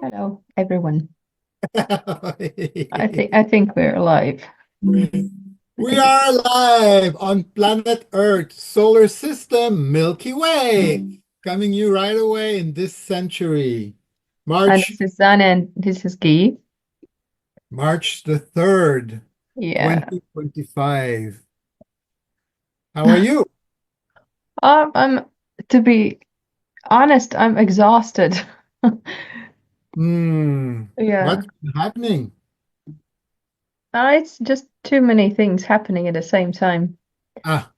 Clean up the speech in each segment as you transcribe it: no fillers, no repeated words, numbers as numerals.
Hello, everyone. We I think we're live. I think it's are live on planet Earth, solar system, Milky Way, coming you right away in this century. and March, this is Zane and this is Guy. March the 3rd, Yeah. 2025. How are you? I'm to be honest, I'm exhausted. Yeah. What's been happening? It's just too many things happening at the same time. Ah,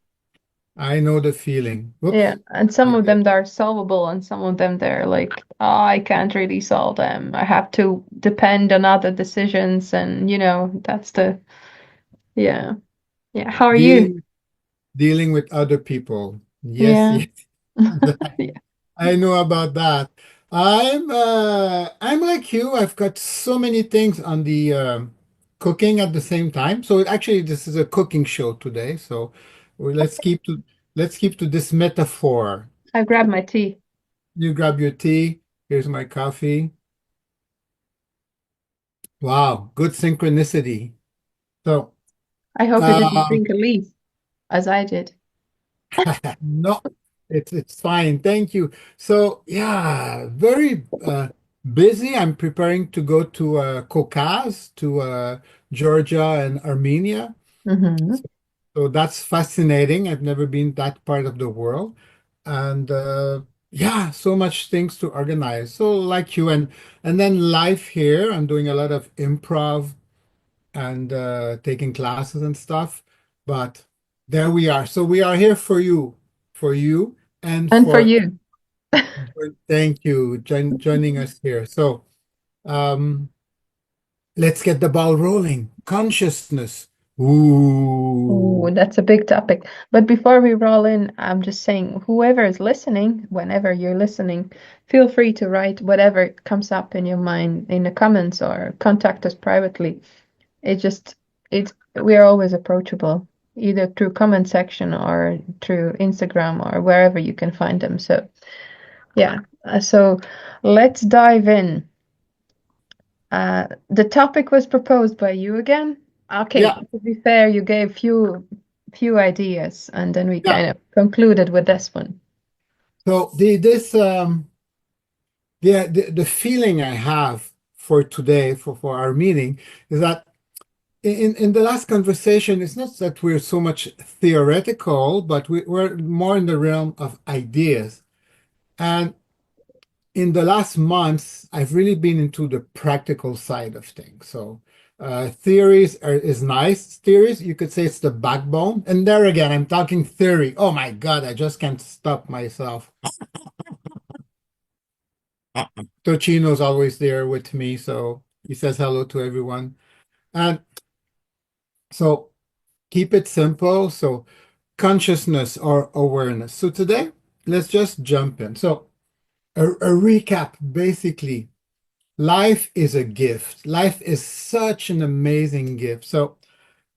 I know the feeling. Yeah, Whoops. and some I of did. them are solvable and some of them they're like, oh, I can't really solve them. I have to depend on other decisions and that's the yeah. Yeah. How are you? Dealing dealing with other people. Yes, Yeah. yes. I know about that. I'm like you. I've got so many things on the cooking at the same time. So actually, this is a cooking show today. So let's keep to this metaphor. I grabbed my tea. You grab your tea. Here's my coffee. Wow, good synchronicity. So I hope you didn't uh, drink a leaf, as I did. no, it's fine. Thank you. So yeah, very busy. I'm preparing to go to Caucase, to Georgia and Armenia. Hmm. So that's fascinating. I've never been that part of the world, and yeah, so much things to organize. So like you, and then life here. I'm doing a lot of improv and taking classes and stuff. But there we are. So we are here for you, and And for you. thank you joining us here. So um, let's get the ball rolling. Consciousness. Ooh, Ooh, that's a big topic. But before we roll in, I'm just saying, whoever is listening, whenever you're listening, feel free to write whatever comes up in your mind in the comments or contact us privately. It just, it's, we are always approachable, either through comment section or through Instagram or wherever you can find them. So, yeah. So let's dive in. The topic was proposed by you again. Okay, yeah, to be fair, you gave few ideas, and then we yeah. kind of concluded with this one. So the feeling I have for today for our meeting is that in the last conversation, it's not that we're so much theoretical, but we're more in the realm of ideas. And in the last months, I've really been into the practical side of things. So theories is nice. Theories, you could say it's the backbone. And there again, I'm talking theory. Oh my God, I just can't stop myself. Tochino's always there with me, so he says hello to everyone. And so keep it simple. So consciousness or awareness. So today, let's just jump in. So a recap, basically, life is a gift. Life is such an amazing gift. So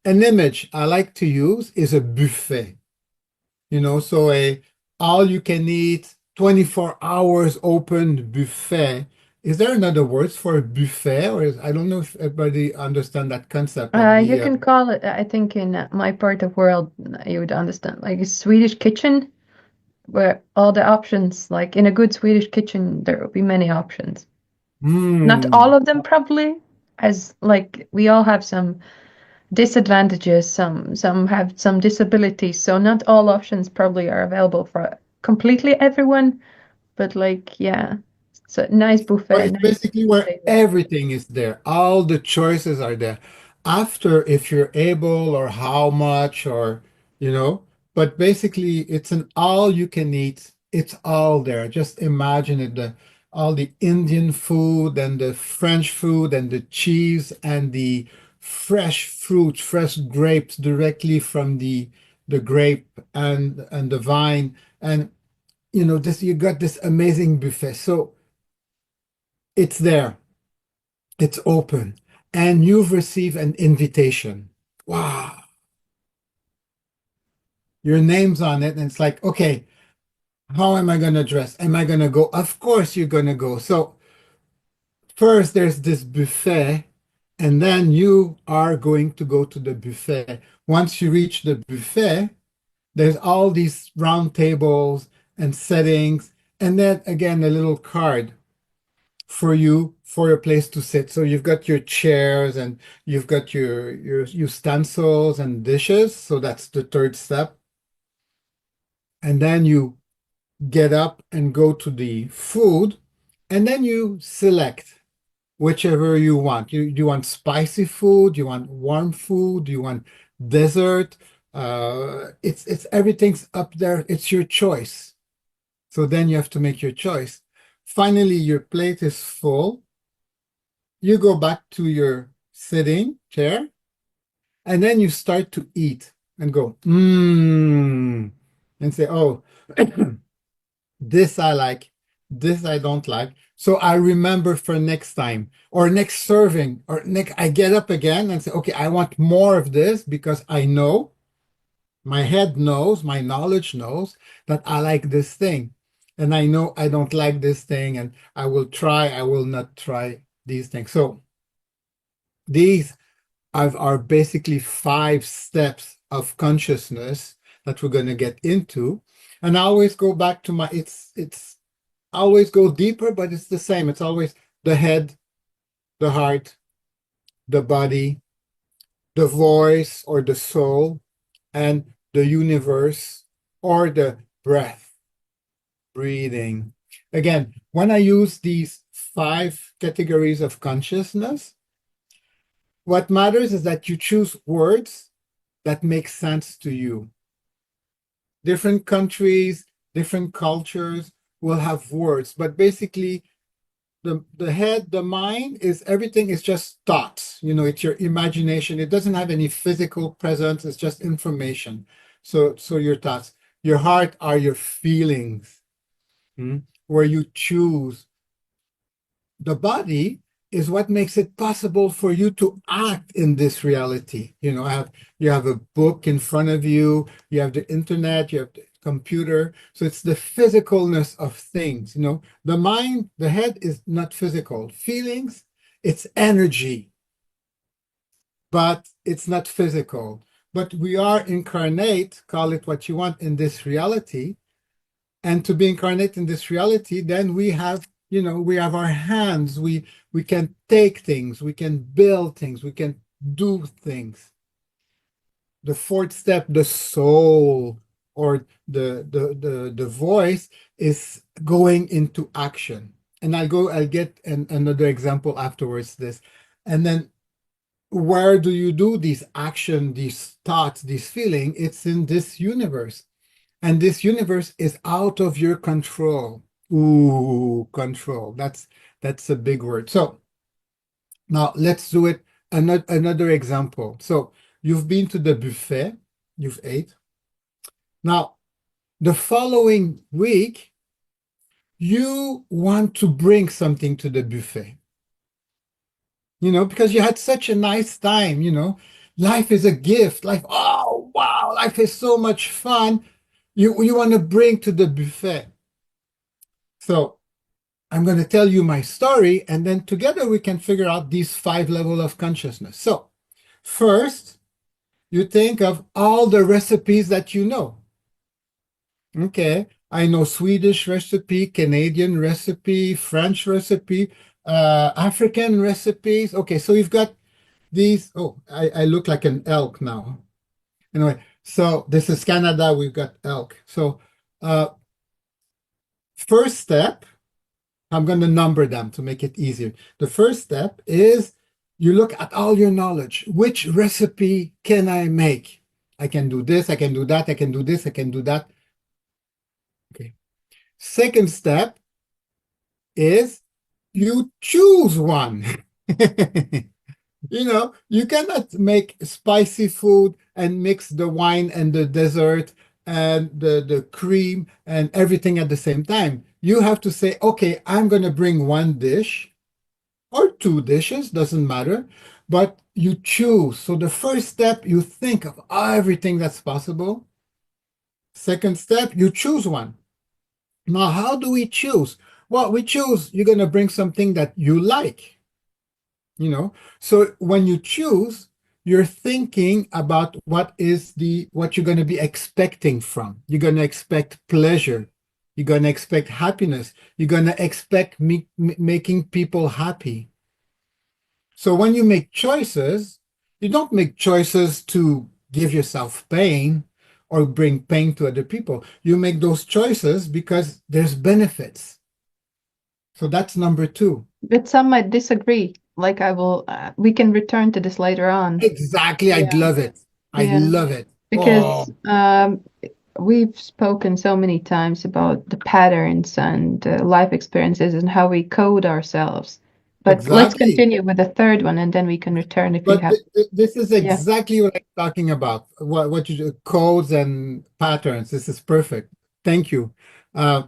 an image I like to use is a buffet. So a all you can eat 24 hours open buffet. Is there another words for a buffet, or I don't know if everybody understand that concept of You the can call it, I think, in my part of world, you would understand, like a Swedish kitchen, where all the options, like in a good Swedish kitchen, there will be many options. Not all hmm. of them, probably, as like we all have some disadvantages, some have some disabilities, so not all options probably are available for completely everyone, but like yeah, so nice So buffet, it's nice basically where table. everything is there. All the choices are there. After, if you're able or how much or, you know, but basically it's an all you can eat. It's all there. Just imagine it, all the Indian food and the French food and the cheese and the fresh fruit, fresh grapes directly from the grape and the vine. And this you got this amazing buffet. So it's there. It's open and you've received an invitation. Wow. Your name's on it. And it's like, okay, how am I going to dress? Am I going to go? Of course you're going to go. So first there's this buffet, and then you are going to go to the buffet. Once you reach the buffet, there's all these round tables and settings, and then again a little card for you for a place to sit. So you've got your chairs and you've got your utensils and dishes. So that's the third step. And then you get up and go to the food, and then you select whichever you want. You want spicy food, you want warm food, you want dessert. It's everything's up there. It's your choice. So then you have to make your choice. Finally, your plate is full. You go back to your sitting chair, and then you start to eat and go, and say, oh, this I like, this I don't like. So I remember for next time or next serving or next, I get up again and say, okay, I want more of this because I know, my head knows, my knowledge knows that I like this thing. And I know I don't like this thing, and I will not try these things. So these are basically 5 steps of consciousness that we're going to get into. And I always go back to it's always go deeper, but it's the same. It's always the head, the heart, the body, the voice or the soul, and the universe or the breath. Breathing. Again, when I use these 5 categories of consciousness, what matters is that you choose words that make sense to you. Different countries, different cultures will have words, but basically the head, the mind is everything is just thoughts. It's your imagination. It doesn't have any physical presence. It's just information. So your thoughts. Your heart are your feelings. Where you choose. The body is what makes it possible for you to act in this reality. You have a book in front of you, you have the internet, you have the computer. So it's the physicalness of things. The mind, the head is not physical. Feelings, it's energy, but it's not physical. But we are incarnate, call it what you want, in this reality. And to be incarnate in this reality, then we have our hands. We can take things, we can build things, we can do things. The 4th step, the soul or the voice is going into action. And I'll get another example afterwards this. And then where do you do these action, these thoughts, these feeling? It's in this universe. And this universe is out of your control. Ooh, control. That's a big word. So now let's do it. Another example. So you've been to the buffet, you've ate. Now, the following week, you want to bring something to the buffet. Because you had such a nice time, Life is a gift. Oh, wow, life is so much fun. You want to bring to the buffet. So I'm going to tell you my story, and then together we can figure out these 5 levels of consciousness. So first, you think of all the recipes that you know. Okay, I know Swedish recipe, Canadian recipe, French recipe, African recipes. Okay, so you've got these. Oh, I look like an elk now. Anyway, so this is Canada, we've got elk. So first step, I'm going to number them to make it easier. The first step is you look at all your knowledge. Which recipe can I make? I can do this, I can do that, I can do this, I can do that. Okay. Second step is you choose one. You cannot make spicy food and mix the wine and the dessert and the cream and everything at the same time. You have to say, okay, I'm going to bring 1 dish or 2 dishes, doesn't matter, but you choose. So the first step, you think of everything that's possible. Second step, you choose one. Now, how do we choose? Well, we choose, you're going to bring something that you like, you know. So when you choose, you're thinking about what you're going to be expecting from. You're going to expect pleasure. You're going to expect happiness. You're going to expect making people happy. So when you make choices, you don't make choices to give yourself pain or bring pain to other people. You make those choices because there's benefits. So that's number two. But some might disagree. Like we can return to this later on. Exactly. I'd Yeah. love it. I Yeah. love it. Because Oh, we've spoken so many times about the patterns and life experiences and how we code ourselves. But let's exactly. continue with the third one and then we can return if you But have. this is Yeah. exactly what I'm talking about. What you do, codes and patterns. This is perfect. Thank you. Uh,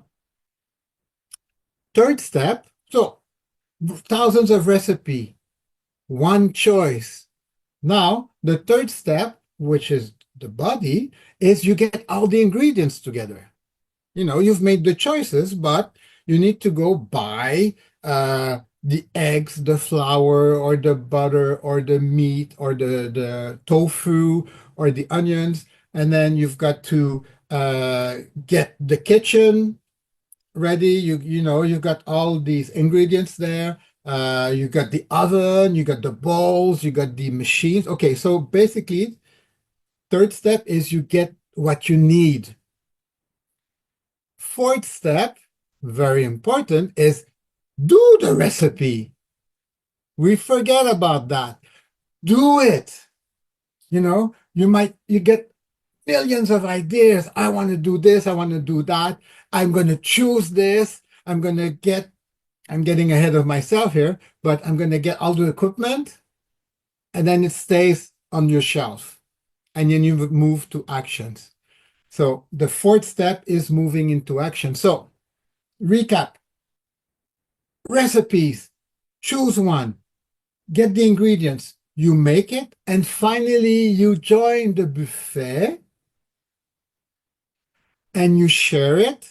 third step. So thousands of recipe, one choice. Now, the third step, which is the body, is you get all the ingredients together. You know, you've made the choices, but you need to go buy the eggs, the flour, or the butter, or the meat, or the tofu, or the onions. And then you've got to get the kitchen ready. You've got all these ingredients there. You got the oven, you got the bowls, you got the machines. Okay, so basically, third step is you get what you need. Fourth step, very important, is do the recipe. We forget about that. Do it. You get millions of ideas. I want to do this, I want to do that. I'm going to choose this. I'm getting ahead of myself here, but I'm going to get all the equipment and then it stays on your shelf. And then you move to actions. So the fourth step is moving into action. So recap, recipes, choose one, get the ingredients, you make it, and finally you join the buffet and you share it,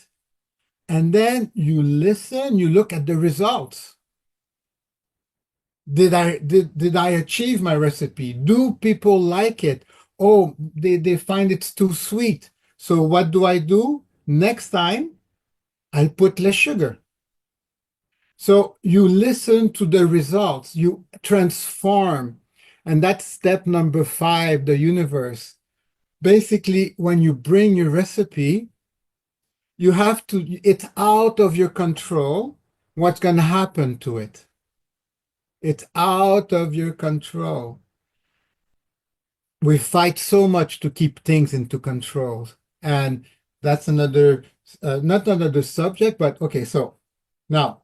and then you listen, you look at the results. Did I achieve my recipe? Do people like it? Oh, they find it's too sweet. So what do I do? Next time, I put less sugar. So you listen to the results, you transform. And that's step number 5, the universe. Basically, when you bring your recipe, it's out of your control what's going to happen to it. It's out of your control. We fight so much to keep things into control. And that's not another subject, but okay, so now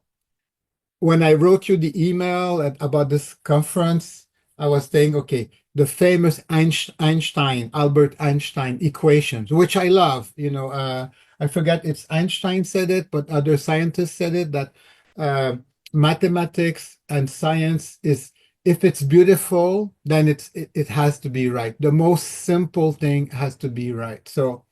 when I wrote you the email about this conference, I was saying, okay, the famous Albert Einstein equations, which I love. I forget it's Einstein said it, but other scientists said it that uh, mathematics and science is, if it's beautiful, then it has to be right. The most simple thing has to be right. So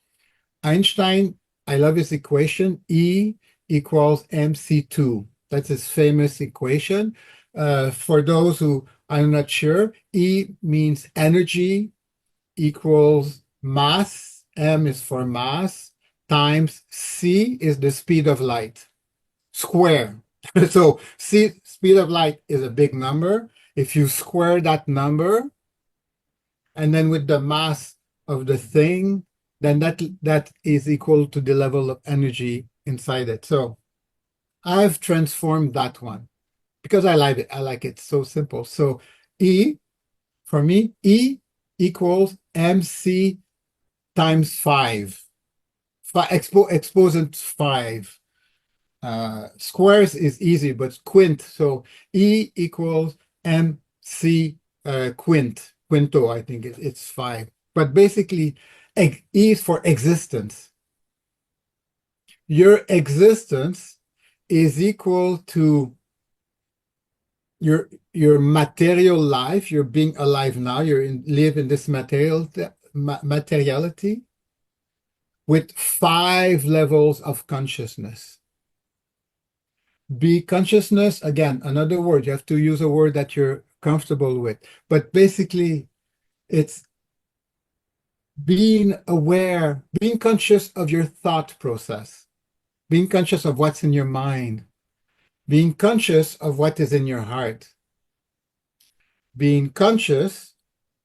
Einstein, I love his equation, E equals mc2. That's his famous equation. For those who are not sure, E means energy equals mass, M is for mass, times C is the speed of light, square. So speed of light is a big number. If you square that number, and then with the mass of the thing, then that is equal to the level of energy inside it. So I've transformed that one because I like it. I like it so simple. So E for me, E equals MC times 5. Exponent 5. Squares is easy, but quint. So E equals MC quinto, I think it's 5. But basically, E is for existence. Your existence is equal to your material life. You're being alive now. Live in this materiality with 5 levels of consciousness. Be consciousness, again, another word. You have to use a word that you're comfortable with. But basically, it's being aware, being conscious of your thought process, being conscious of what's in your mind, being conscious of what is in your heart, being conscious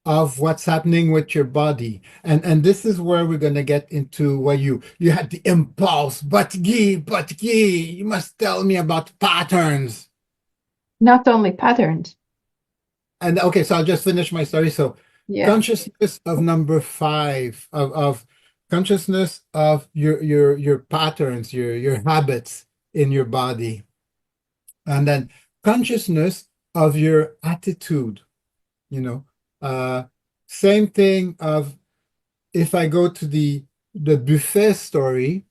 of what's happening with your body. And this is where we're going to get into where you had the impulse, but Guy, you must tell me about patterns. Not only patterns. And okay, so I'll just finish my story. So Yeah. consciousness of number five, of consciousness of your patterns, your habits in your body. And then consciousness of your attitude, you know. Uh Same thing of if I go to the buffet story,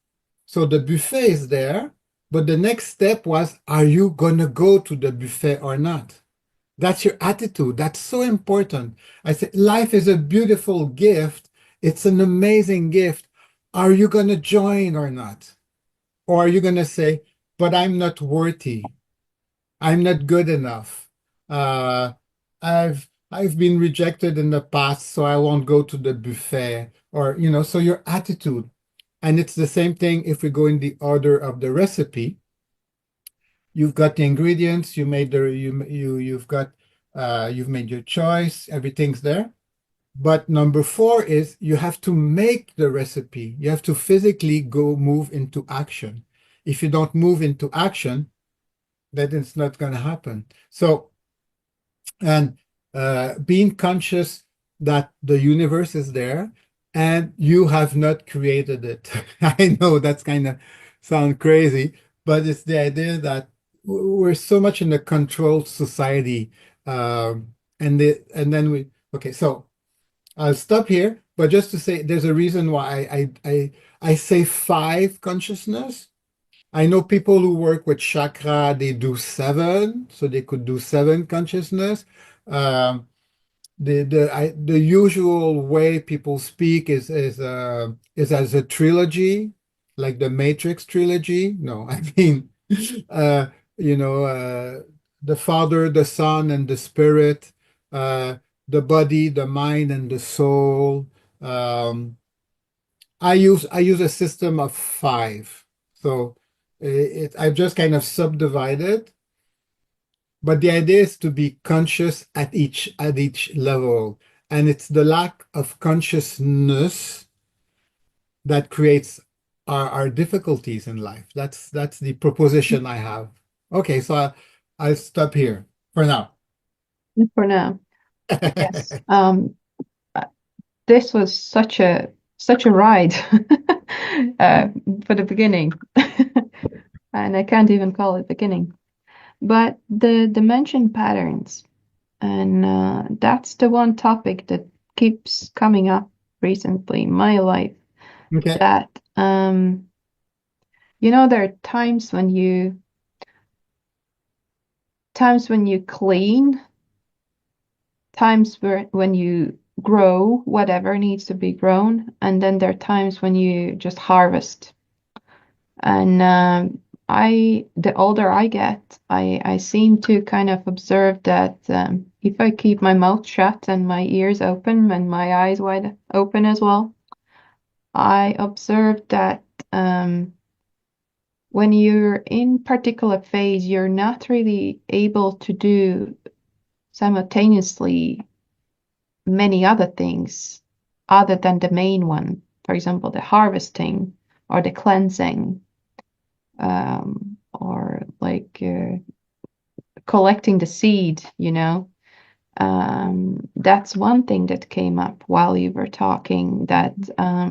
so the buffet is there, but the next step was, are you gonna go to the buffet or not? That's your attitude. That's so important. I say life is a beautiful gift. It's an amazing gift. Are you going to join or not? Or are you going to say, but I'm not worthy. I'm not good enough. Uh, I've been rejected in the past, so I won't go to the buffet. Or, so your attitude. And it's the same thing if we go in the order of the recipe. You've got the ingredients, you've made your choice, everything's there. But number four is you have to make the recipe. You have to physically go move into action. If you don't move into action, then it's not going to happen. So, and being conscious that the universe is there and you have not created it. I know that's kind of sound crazy, but it's the idea that we're so much in a controlled society. And then okay, so I'll stop here, but just to say there's a reason why I say five consciousness. I know people who work with chakra, they do seven, so they could do seven consciousness. Um, the usual way people speak is as a trilogy, like the Matrix trilogy. No, I mean, uh, you know, the Father, the Son, and the Spirit, uh, the body, the mind, and the soul. Um, I use a system of five, so I've just kind of subdivided. But the idea is to be conscious at each level. And it's the lack of consciousness that creates our difficulties in life. That's the proposition I have. Okay, so I'll stop here for now. For now. Yes. This was such a ride uh, for the beginning. And I can't even call it beginning. But the dimension patterns, and that's the one topic that keeps coming up recently in my life. Okay. That there are times when you clean, times when you grow whatever needs to be grown, and then there are times when you just harvest. And the older I get, I seem to kind of observe that if I keep my mouth shut and my ears open and my eyes wide open as well, I observe that when you're in particular phase, you're not really able to do simultaneously many other things other than the main one. For example, the harvesting or the cleansing, or like collecting the seed. That's one thing that came up while you were talking, that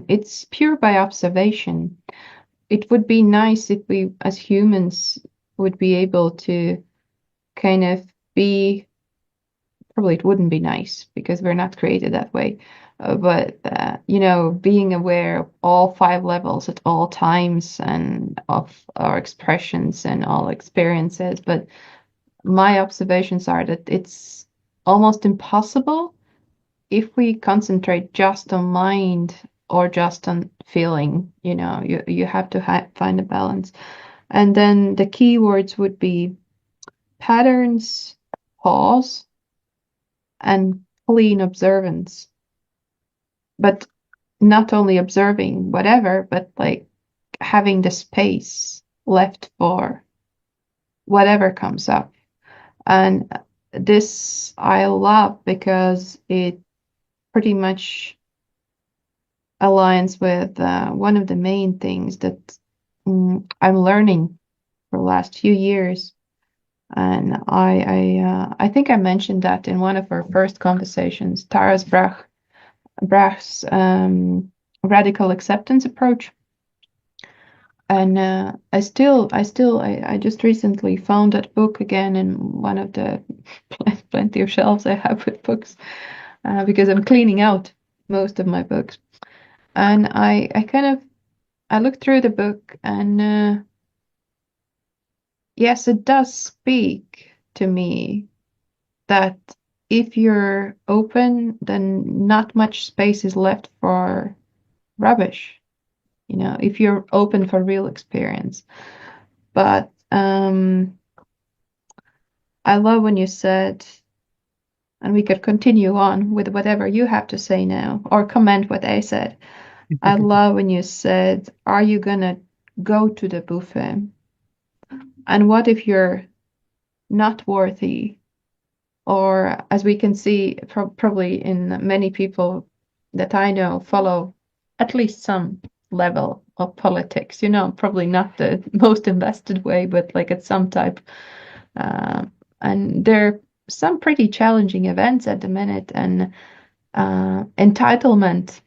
it's pure by observation. It would be nice if we as humans would be able to kind of be, probably it wouldn't be nice because we're not created that way. But being aware of all five levels at all times and of our expressions and all experiences. But my observations are that it's almost impossible if we concentrate just on mind or just on feeling. You have to find a balance. And then the keywords would be patterns, pause, and clean observance. But not only observing whatever, but like having the space left for whatever comes up. And this I love because it pretty much aligns with one of the main things that I'm learning for the last few years. And I think I mentioned that in one of our first conversations, Brach's radical acceptance approach. And I just recently found that book again in one of the plenty of shelves I have with books, because I'm cleaning out most of my books. And I looked through the book, and yes, it does speak to me that if you're open, then not much space is left for rubbish, if you're open for real experience. But I love when you said, and we could continue on with whatever you have to say now, or comment what I said. I love when you said, are you gonna go to the buffet? And what if you're not worthy? Or as we can see, probably in many people that I know follow at least some level of politics, probably not the most invested way, but like at some type. Uh, and there are some pretty challenging events at the minute, and entitlement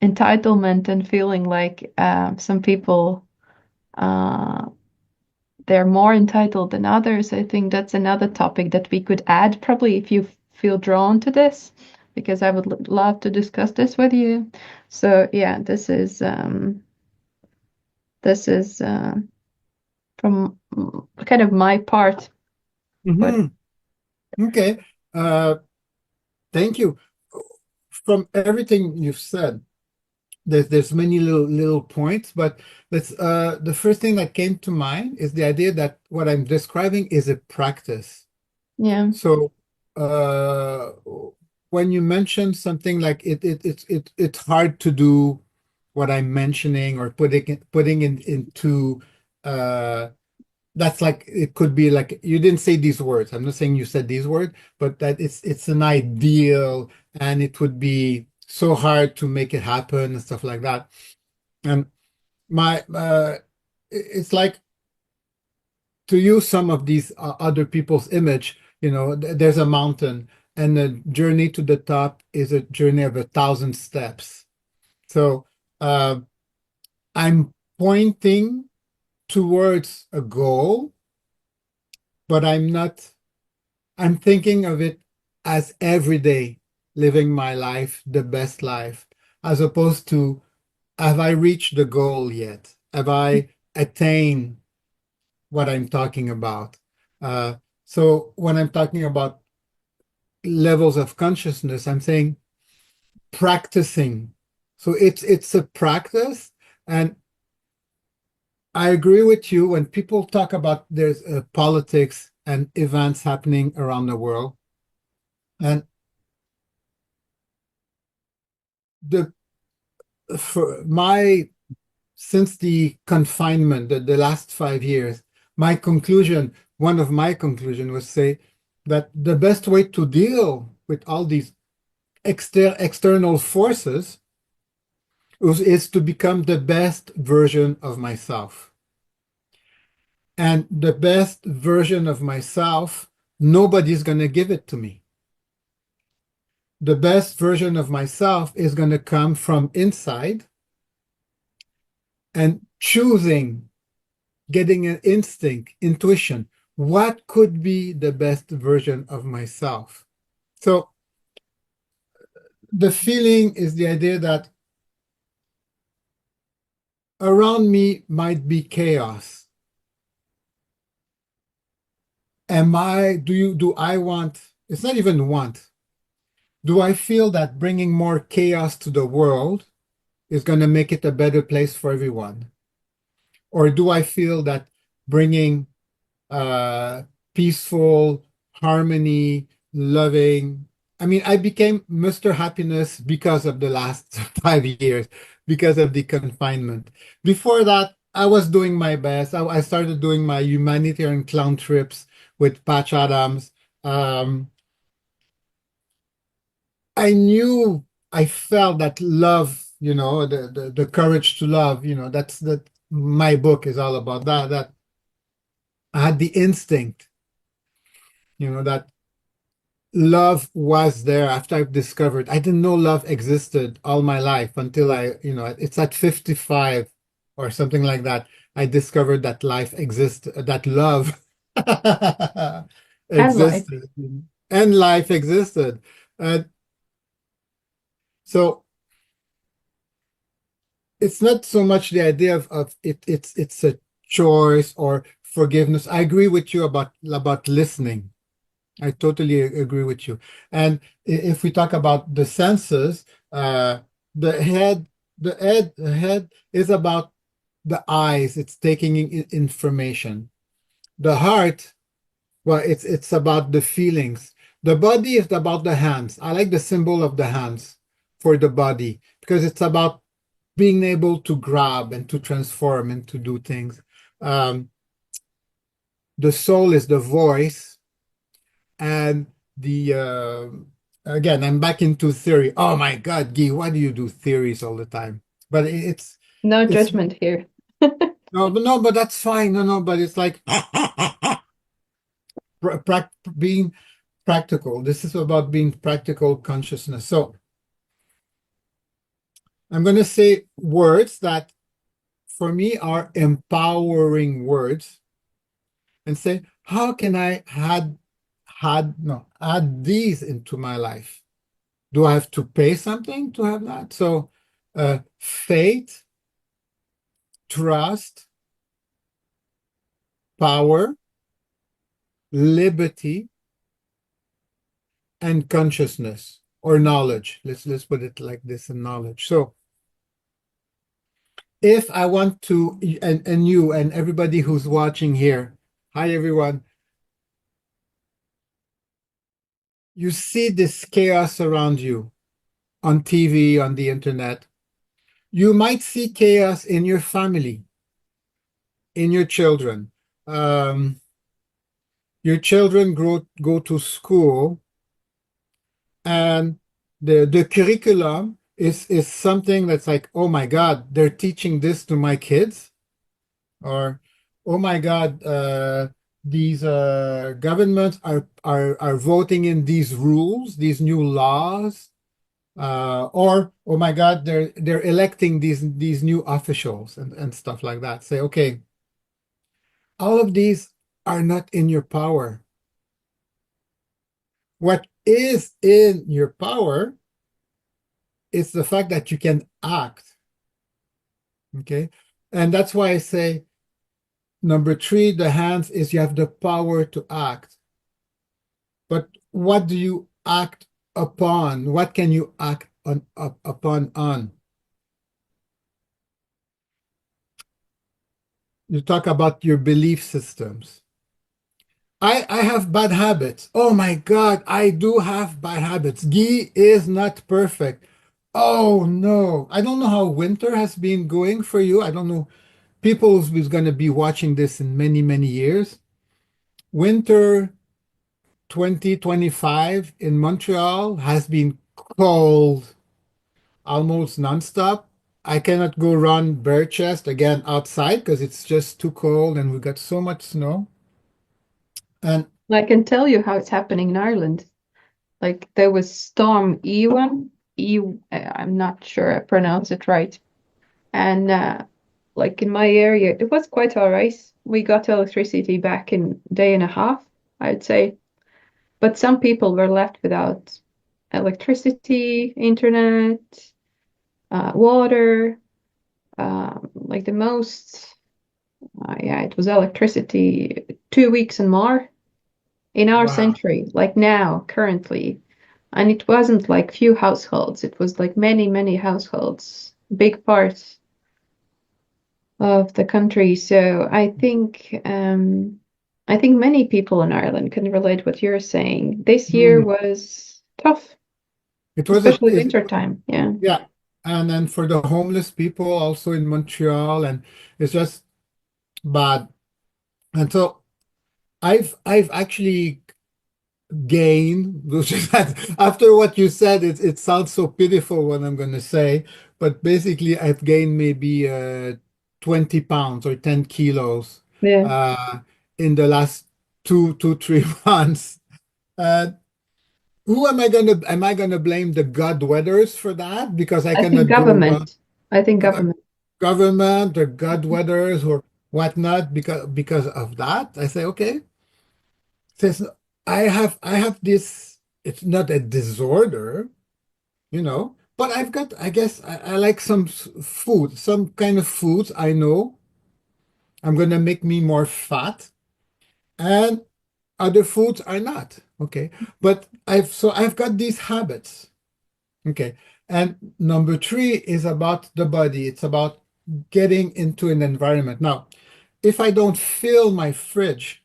and feeling like some people uh, they're more entitled than others. I think that's another topic that we could add, probably if you feel drawn to this, because I would love to discuss this with you. So yeah, this is from kind of my part. But Okay. Thank you. From everything you've said, there's many little points, but let's the first thing that came to mind is the idea that what I'm describing is a practice. yeah, So when you mention something like it's hard to do what I'm mentioning or putting into that's like it could be like you didn't say these words. I'm not saying you said these words, but that it's an ideal and it would be so hard to make it happen and stuff like that. And my it's like to use some of these other people's image, there's a mountain and the journey to the top is a journey of 1,000 steps. So uh, I'm pointing towards a goal, but I'm thinking of it as every day living my life, the best life, as opposed to have I reached the goal yet? Have I attained what I'm talking about? Uh, so when I'm talking about levels of consciousness, I'm saying practicing. So it's a practice, and I agree with you when people talk about there's politics and events happening around the world, and the for my since the confinement, the last 5 years, one of my conclusion was say that the best way to deal with all these external forces is to become the best version of myself. And the best version of myself, nobody's going to give it to me. The best version of myself is going to come from inside and choosing, getting an instinct, intuition. What could be the best version of myself? So the feeling is the idea that around me might be chaos. Do I want, it's not even want, do I feel that bringing more chaos to the world is going to make it a better place for everyone? Or do I feel that bringing uh, peaceful, harmony, loving. I mean, I became Mr. Happiness because of the last 5 years, because of the confinement. Before that, I was doing my best. I started doing my humanitarian clown trips with Patch Adams. Um, I knew, I felt that love, the courage to love, that my book is all about that I had the instinct, that love was there after I've discovered. I didn't know love existed all my life until it's at 55 or something like that. I discovered that life exists, that love And life. existed, and life existed. Uh, so it's not so much the idea of it, it's a choice or forgiveness. I agree with you about listening. I totally agree with you. And if we talk about the senses, the head, the head is about the eyes. It's taking in information. The heart, well, it's about the feelings. The body is about the hands. I like the symbol of the hands for the body because it's about being able to grab and to transform and to do things. Um, the soul is the voice and the again, I'm back into theory. Oh my God, Guy, why do you do theories all the time? But No it's judgment here. no, but that's fine. No, but it's like being practical. This is about being practical consciousness. So I'm going to say words that for me are empowering words and say, how can I add these into my life? Do I have to pay something to have that? So, faith, trust, power, liberty, and consciousness or knowledge. Let's put it like this in knowledge. So, if I want to, and you and everybody who's watching here, hi everyone, you see this chaos around you on TV, on the internet. You might see chaos in your family, in your children. Your children go to school and the curriculum is something that's like, oh my God, they're teaching this to my kids, or oh my God, these governments are voting in these rules, these new laws, or oh my God, they're electing these new officials and stuff like that. Say, okay, all of these are not in your power. What is in your power is the fact that you can act. Okay. And that's why I say number three, the hands is you have the power to act. But what do you act upon? What can you act upon on? You talk about your belief systems. I have bad habits. Oh my God, I do have bad habits. Guy is not perfect. Oh no. I don't know how winter has been going for you. I don't know. People who's going to be watching this in many, many years. Winter 2025 in Montreal has been cold almost nonstop. I cannot go run bare chest again outside because it's just too cold and we got so much snow. And I can tell you how it's happening in Ireland. Like there was Storm Ewan. I'm not sure I pronounce it right. And like in my area, it was quite all right. We got electricity back in a day and a half, I'd say. But some people were left without electricity, internet, water. Like the most, yeah, it was electricity 2 weeks and more in our wow, century, like now, currently. And it wasn't like few households, it was like many, many households, big parts. of the country. So I think many people in Ireland can relate what you're saying. This year Mm. was tough, It was especially winter time. Yeah. yeah. And then for the homeless people also in Montreal, and it's just bad. And so I've actually gained, which is that after what you said, it sounds so pitiful what I'm gonna say, but basically I've gained maybe 20 pounds or 10 kilos Yeah. uh in the last 3 months. Uh who am I gonna blame the God weathers for that? Because I I think cannot go around government. I think uh, government. government or God weathers or whatnot because of that. I say, okay, since I have this, it's not a disorder, but I've got, I guess I like some food, some kind of foods I know I'm gonna make me more fat, and other foods are not. Okay. But I've got these habits. Okay. And number three is about the body. It's about getting into an environment. Now, if I don't fill my fridge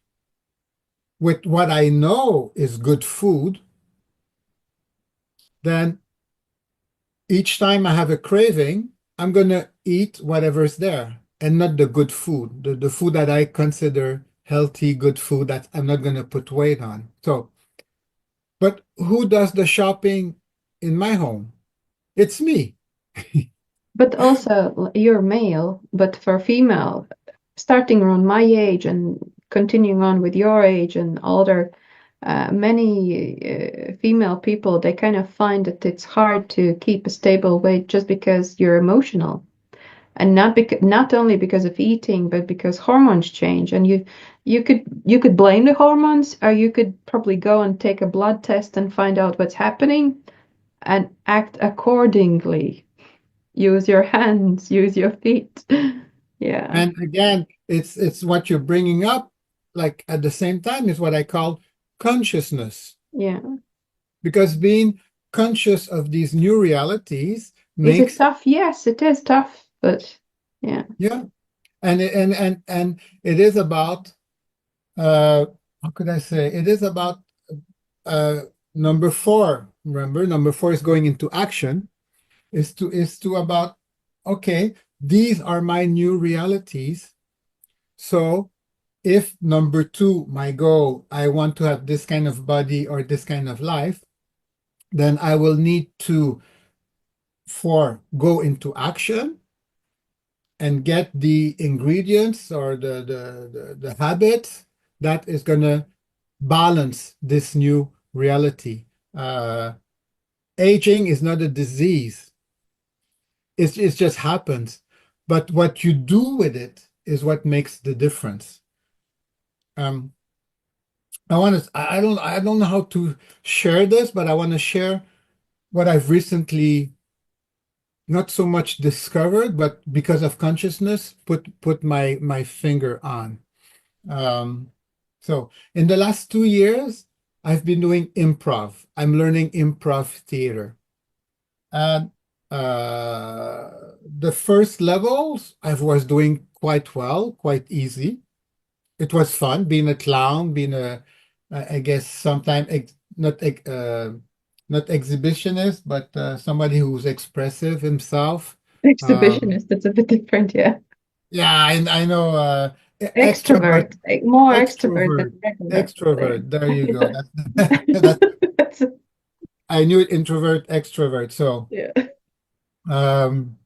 with what I know is good food, then each time I have a craving, I'm gonna eat whatever's there and not the good food, the food that I consider healthy, good food that I'm not gonna put weight on. So, but who does the shopping in my home? It's me. But also, you're male, but for female, starting around my age and continuing on with your age and older, many female people, they kind of find that it's hard to keep a stable weight just because you're emotional. And not only because of eating, but because hormones change. And you could blame the hormones, or you could probably go and take a blood test and find out what's happening and act accordingly. Use your hands, use your feet. Yeah, And again, it's what you're bringing up, like at the same time, is what I call consciousness. yeah. Because being conscious of these new realities Is it makes, tough? Yes, it is tough, but yeah. yeah, and it is about uh how could I say? It is about uh number four. Remember, number four is going into action, is to about, okay, these are my new realities. So if number two, my goal, I want to have this kind of body or this kind of life, then I will need to go into action and get the ingredients or the habits that is going to balance this new reality. Uh, Aging is not a disease. It just happens. But what you do with it is what makes the difference. Um, I don't know how to share this, but I want to share what I've recently not so much discovered, but because of consciousness, put my finger on. Um, so in the last 2 years, I've been doing improv. I'm learning improv theater. And the first levels I was doing quite well, quite easy. It was fun being a clown, being I guess sometimes not exhibitionist, but somebody who's expressive himself. Exhibitionist, it's a bit different, yeah. Yeah, I know. Extrovert, Extrovert, more extrovert extrovert, than regular, extrovert. There you go. That's That's I knew it. Introvert, extrovert. So, yeah. um,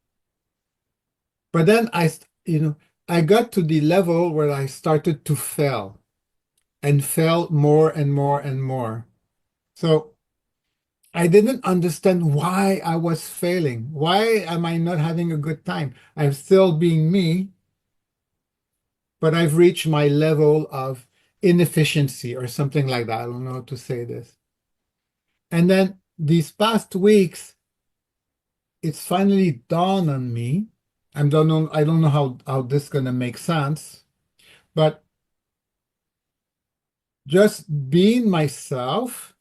but then I got to the level where I started to fail and fail more and more and more. So I didn't understand why I was failing. Why am I not having a good time? I'm still being me, but I've reached my level of inefficiency or something like that. I don't know how to say this. And then these past weeks, it's finally dawned on me. I don't know how this is gonna make sense, but just being myself,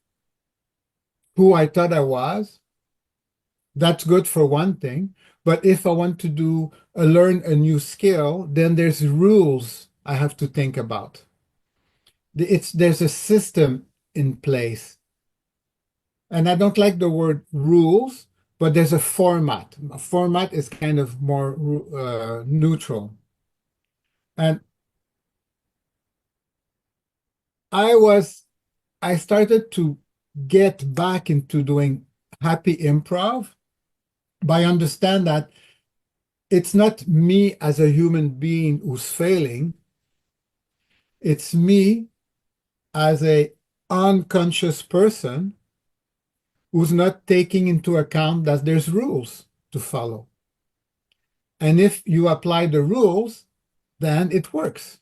who I thought I was, that's good for one thing. But if I want to do learn a new skill, then there's rules I have to think about. There's a system in place. And I don't like the word rules, but there's a format. A format is kind of more neutral. And I was, I started to get back into doing happy improv by understand that it's not me as a human being who's failing. It's me as a unconscious person who's not taking into account that there's rules to follow. And if you apply the rules, then it works.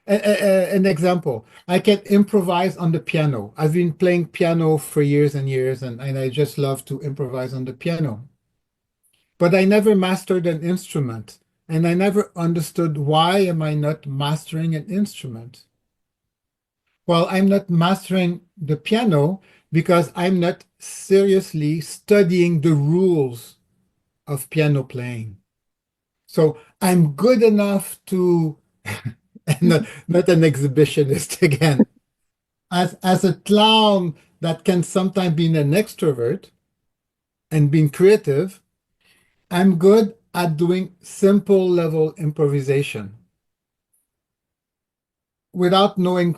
An example, I can improvise on the piano. I've been playing piano for years and years, and I just love to improvise on the piano. But I never mastered an instrument, and I never understood why am I not mastering an instrument? Well, I'm not mastering the piano because I'm not seriously studying the rules of piano playing. So I'm good enough to, and not an exhibitionist again, as a clown that can sometimes be an extrovert and being creative, I'm good at doing simple level improvisation. Without knowing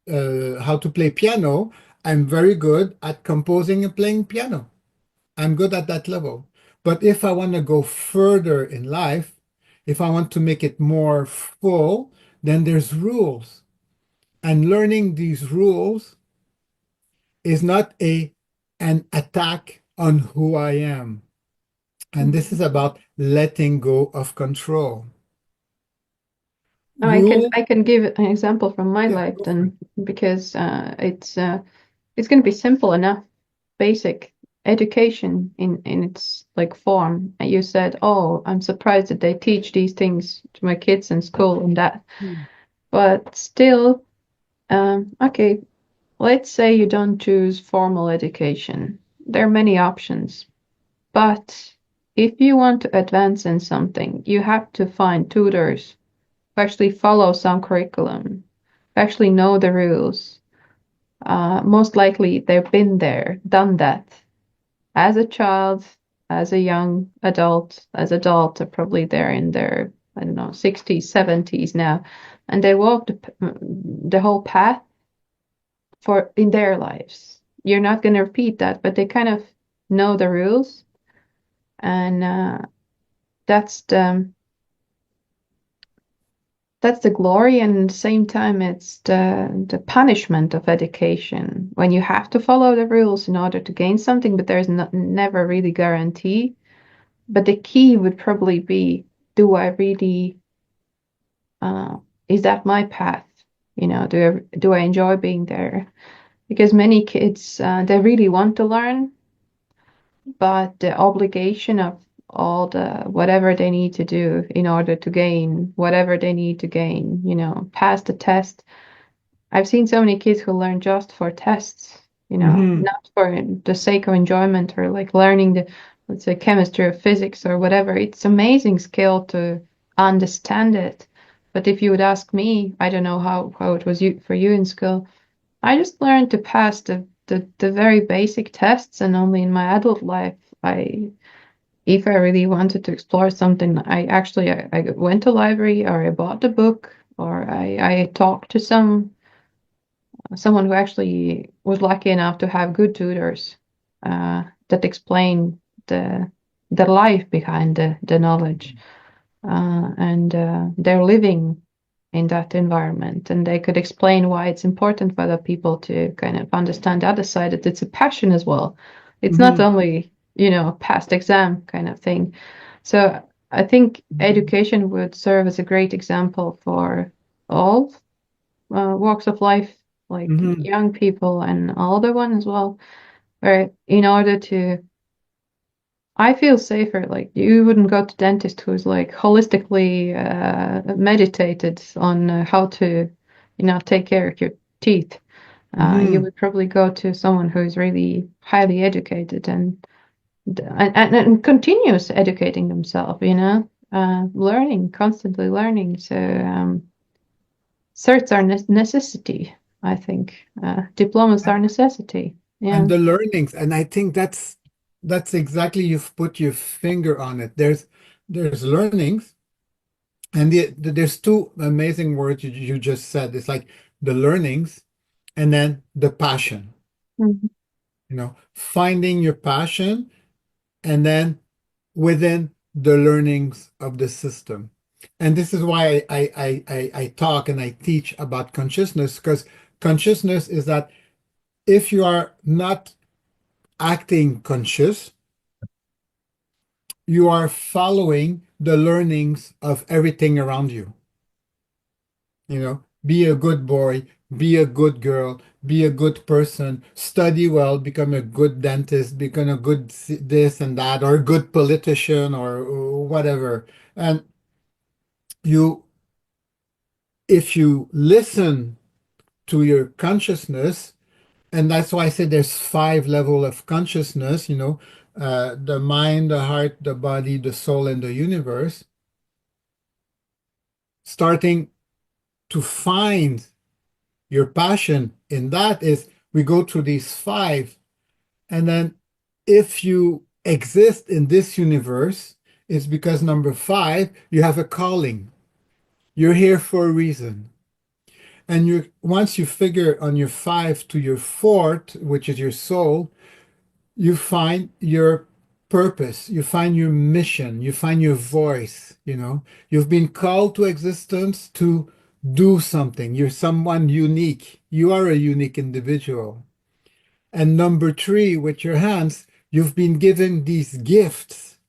how to play piano, I'm very good at composing and playing piano. I'm good at that level. But if I want to go further in life, if I want to make it more full, then there's rules. And learning these rules is not an attack on who I am. And this is about letting go of control. Rule, I can give an example from my yeah, life go for it. then, because it's going to be simple enough. Basic education in its like form. And you said, "Oh, I'm surprised that they teach these things to my kids in school and that." Hmm. But still, okay, let's say you don't choose formal education. There are many options, but if you want to advance in something, you have to find tutors who actually follow some curriculum, who actually know the rules. Most likely, they've been there, done that as a child, as a young adult, as adult, are probably there in their, I don't know, 60s, 70s now, and they walk the whole path for in their lives. You're not going to repeat that, but they kind of know the rules, and that's the that's the glory, and at the same time, it's the punishment of education when you have to follow the rules in order to gain something, but there's never really guarantee. But the key would probably be, do I really, uh, is that my path? You know, do I enjoy being there? Because many kids, they really want to learn, but the obligation of all the whatever they need to do in order to gain whatever they need to gain, you know, pass the test. I've seen so many kids who learn just for tests, you know, Mhm. not for the sake of enjoyment or like learning the, let's say, chemistry or physics or whatever. It's amazing skill to understand it. But if you would ask me, I don't know how it was for you in school. I just learned to pass the very basic tests, and only in my adult life, if I really wanted to explore something, I went to library or I bought the book or I talked to someone who actually was lucky enough to have good tutors that explain the life behind the knowledge, and they're living in that environment, and they could explain why it's important for other people to kind of understand the other side, that it's a passion as well. It's not Mhm. only, you know, past exam kind of thing. So I think education would serve as a great example for all walks of life, like Mhm. young people and older one as well, where in order to, I feel safer. Like you wouldn't go to dentist who's like holistically meditated on how to, you know, take care of your teeth. You Mhm. would probably go to someone who is really highly educated and continues educating themselves, you know. learning, constantly learning. So certs are necessity, I think. Diplomas are necessity. Yeah. And the learnings, and I think that's exactly, you've put your finger on it. There's learnings, and there's two amazing words you just said. It's like the learnings and then the passion. Mhm. Finding your passion, and then within the learnings of the system. And this is why I talk and I teach about consciousness, because consciousness is that if you are not acting conscious, you are following the learnings of everything around you. Be a good boy, be a good girl, be a good person, study well, become a good dentist, become a good this and that, or a good politician, or whatever. And you, if you listen to your consciousness, and that's why I say there's 5 levels of consciousness, the mind, the heart, the body, the soul, and the universe, starting to find your passion in that is we go through these 5. And then if you exist in this universe, it's because number 5, you have a calling. You're here for a reason. And once you figure on your 5 to your fourth, which is your soul, you find your purpose, you find your mission, you find your voice. You've been called to existence to do something. You're someone unique. You are a unique individual. And number 3, with your hands, you've been given these gifts,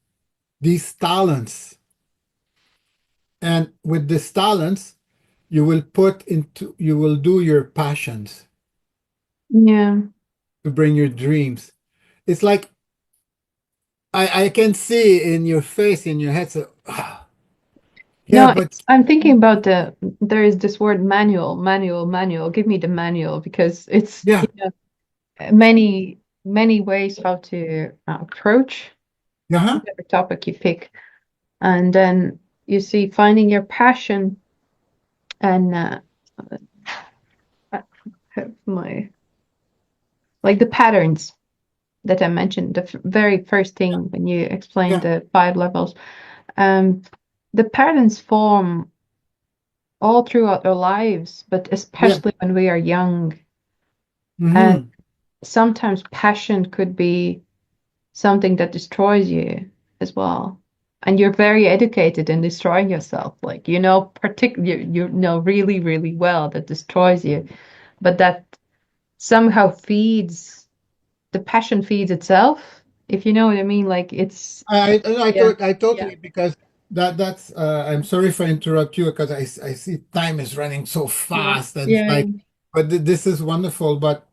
these talents. And with these talents, you will do your passions Yeah. to bring your dreams. It's like I can see in your face, in your head, so yeah, No, but I'm thinking about there is this word manual, manual, manual. Give me the manual because it's, yeah, many, many ways how to approach uh-huh, whatever topic you pick. And then you see finding your passion and uh, my like the patterns that I mentioned, the very first thing when you explained yeah, the 5 levels. Um, the patterns form all throughout our lives, but yeah, especially when we are young. And hmm. sometimes passion could be something that destroys you as well. And you're very educated in destroying yourself. Like, you know really, really well that destroys you, but that somehow feeds the passion feeds itself, if you know what I mean. Like it's, yeah, I yeah, totally, because that's I'm sorry for interrupt you, because I see time is running so yeah, fast, and it's yeah, like, but this is wonderful. But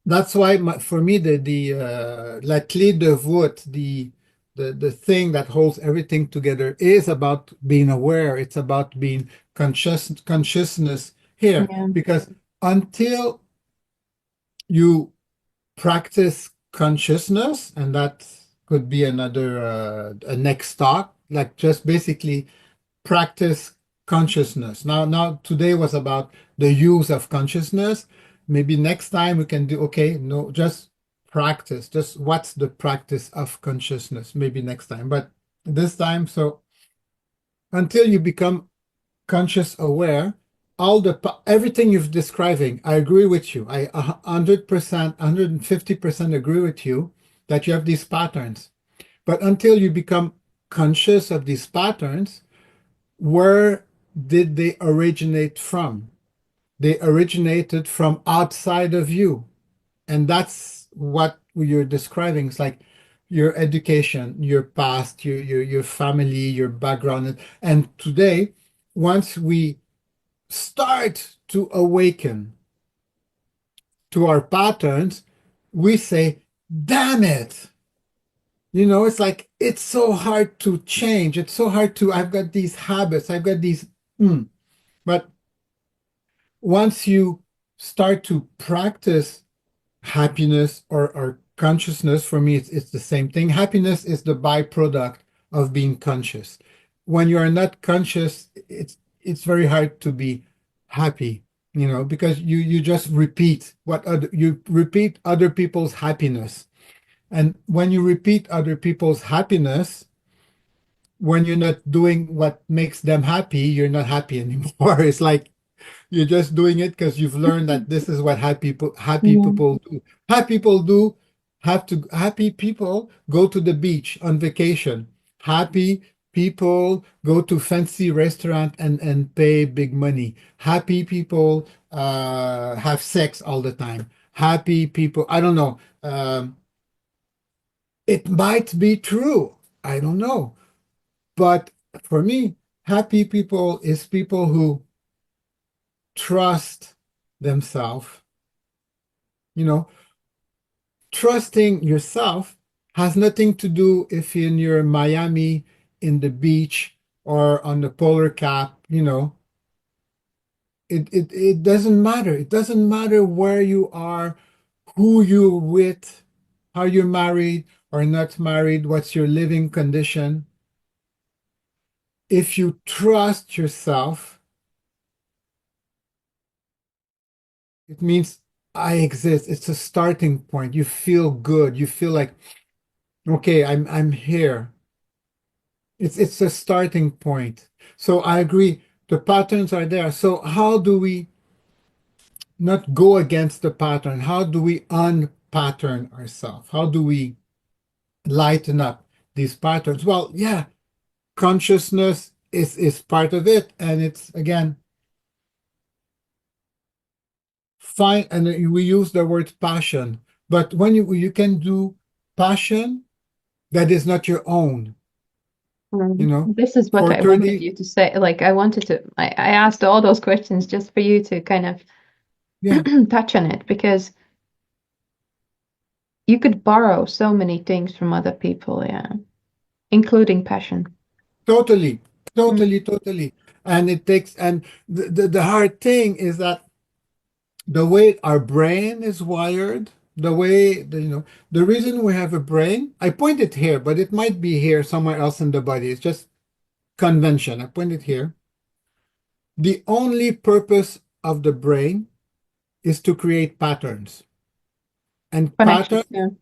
that's why for me la clé de voûte, the thing that holds everything together is about being aware. It's about being consciousness here, yeah, because until you practice consciousness, and that could be another a next talk, like just basically practice consciousness. Now today was about the use of consciousness. Maybe next time we can do, okay, no, just practice. Just what's the practice of consciousness? Maybe next time. But this time, so until you become conscious aware, everything you've describing, I agree with you. I 100%, 150% agree with you that you have these patterns. But until you become conscious of these patterns, where did they originate from? They originated from outside of you. And that's what you're describing. It's like your education, your past, your family, your background. And today, once we start to awaken to our patterns, we say, damn it. It's like, it's so hard to change. It's so hard I've got these habits, I've got these. Mm. But once you start to practice happiness or consciousness, for me, it's the same thing. Happiness is the byproduct of being conscious. When you are not conscious, it's very hard to be happy, because you just you repeat other people's happiness. And when you repeat other people's happiness, when you're not doing what makes them happy, you're not happy anymore. It's like you're just doing it because you've learned that this is what happy Yeah. people do. Happy people do happy people go to the beach on vacation. Happy people go to fancy restaurant and pay big money. Happy people have sex all the time. Happy people, I don't know. It might be true. I don't know. But for me, happy people is people who trust themselves. You know, trusting yourself has nothing to do if you're in Miami in the beach or on the polar cap, it doesn't matter. It doesn't matter where you are, who you're with, how you're married or not married, what's your living condition. If you trust yourself, it means I exist. It's a starting point. You feel good. You feel like, okay, I'm here. It's a starting point. So I agree. The patterns are there. So how do we not go against the pattern? How do we unpattern ourselves? How do we lighten up these patterns? Well, yeah, consciousness is part of it. And it's again, fine. And we use the word passion, but when you can do passion that is not your own, This is what for I wanted 30, you to say. Like, I asked all those questions just for you to kind of yeah, touch on it because you could borrow so many things from other people, yeah, including passion. totally, Mm. totally. And it takes, and the hard thing is that the way our brain is wired, the reason we have a brain, I point it here, but it might be here somewhere else in the body. It's just convention. I point it here. The only purpose of the brain is to create patterns. And Connections, pattern,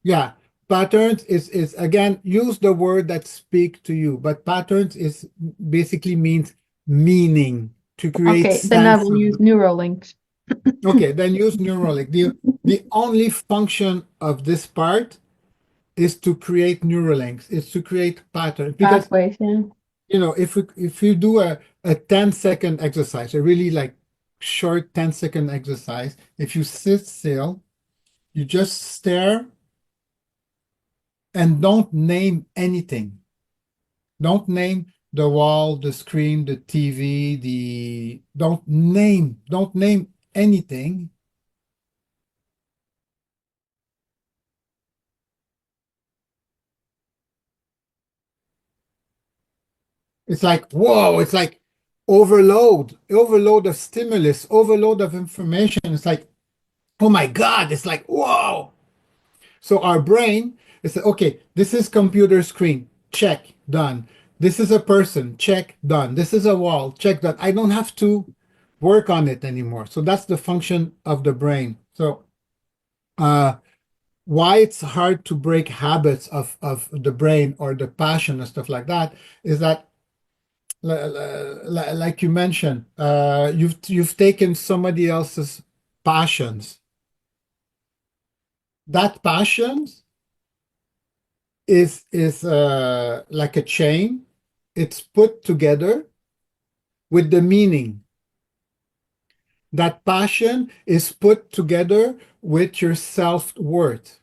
yeah. yeah, patterns is again, use the word that speak to you, but patterns is basically means meaning to create Okay, then I sense will of. use neural links. Okay, then use Neuralink. The only function of this part is to create Neuralinks, is to create patterns. Because, Pathways, yeah. if you do a 10-second exercise, a really like short 10-second exercise, if you sit still, you just stare and don't name anything. Don't name the wall, the screen, the TV, don't name anything. It's like, whoa, it's like overload of stimulus, overload of information. It's like, oh my God, it's like, whoa. So our brain is, okay, this is computer screen, check, done. This is a person, check, done. This is a wall, check, done. I don't have to work on it anymore. So that's the function of the brain. So uh, why it's hard to break habits of the brain or the passion and stuff like that is that like you mentioned, you've taken somebody else's passions. That passion is like a chain. It's put together with the meaning. That passion is put together with your self-worth.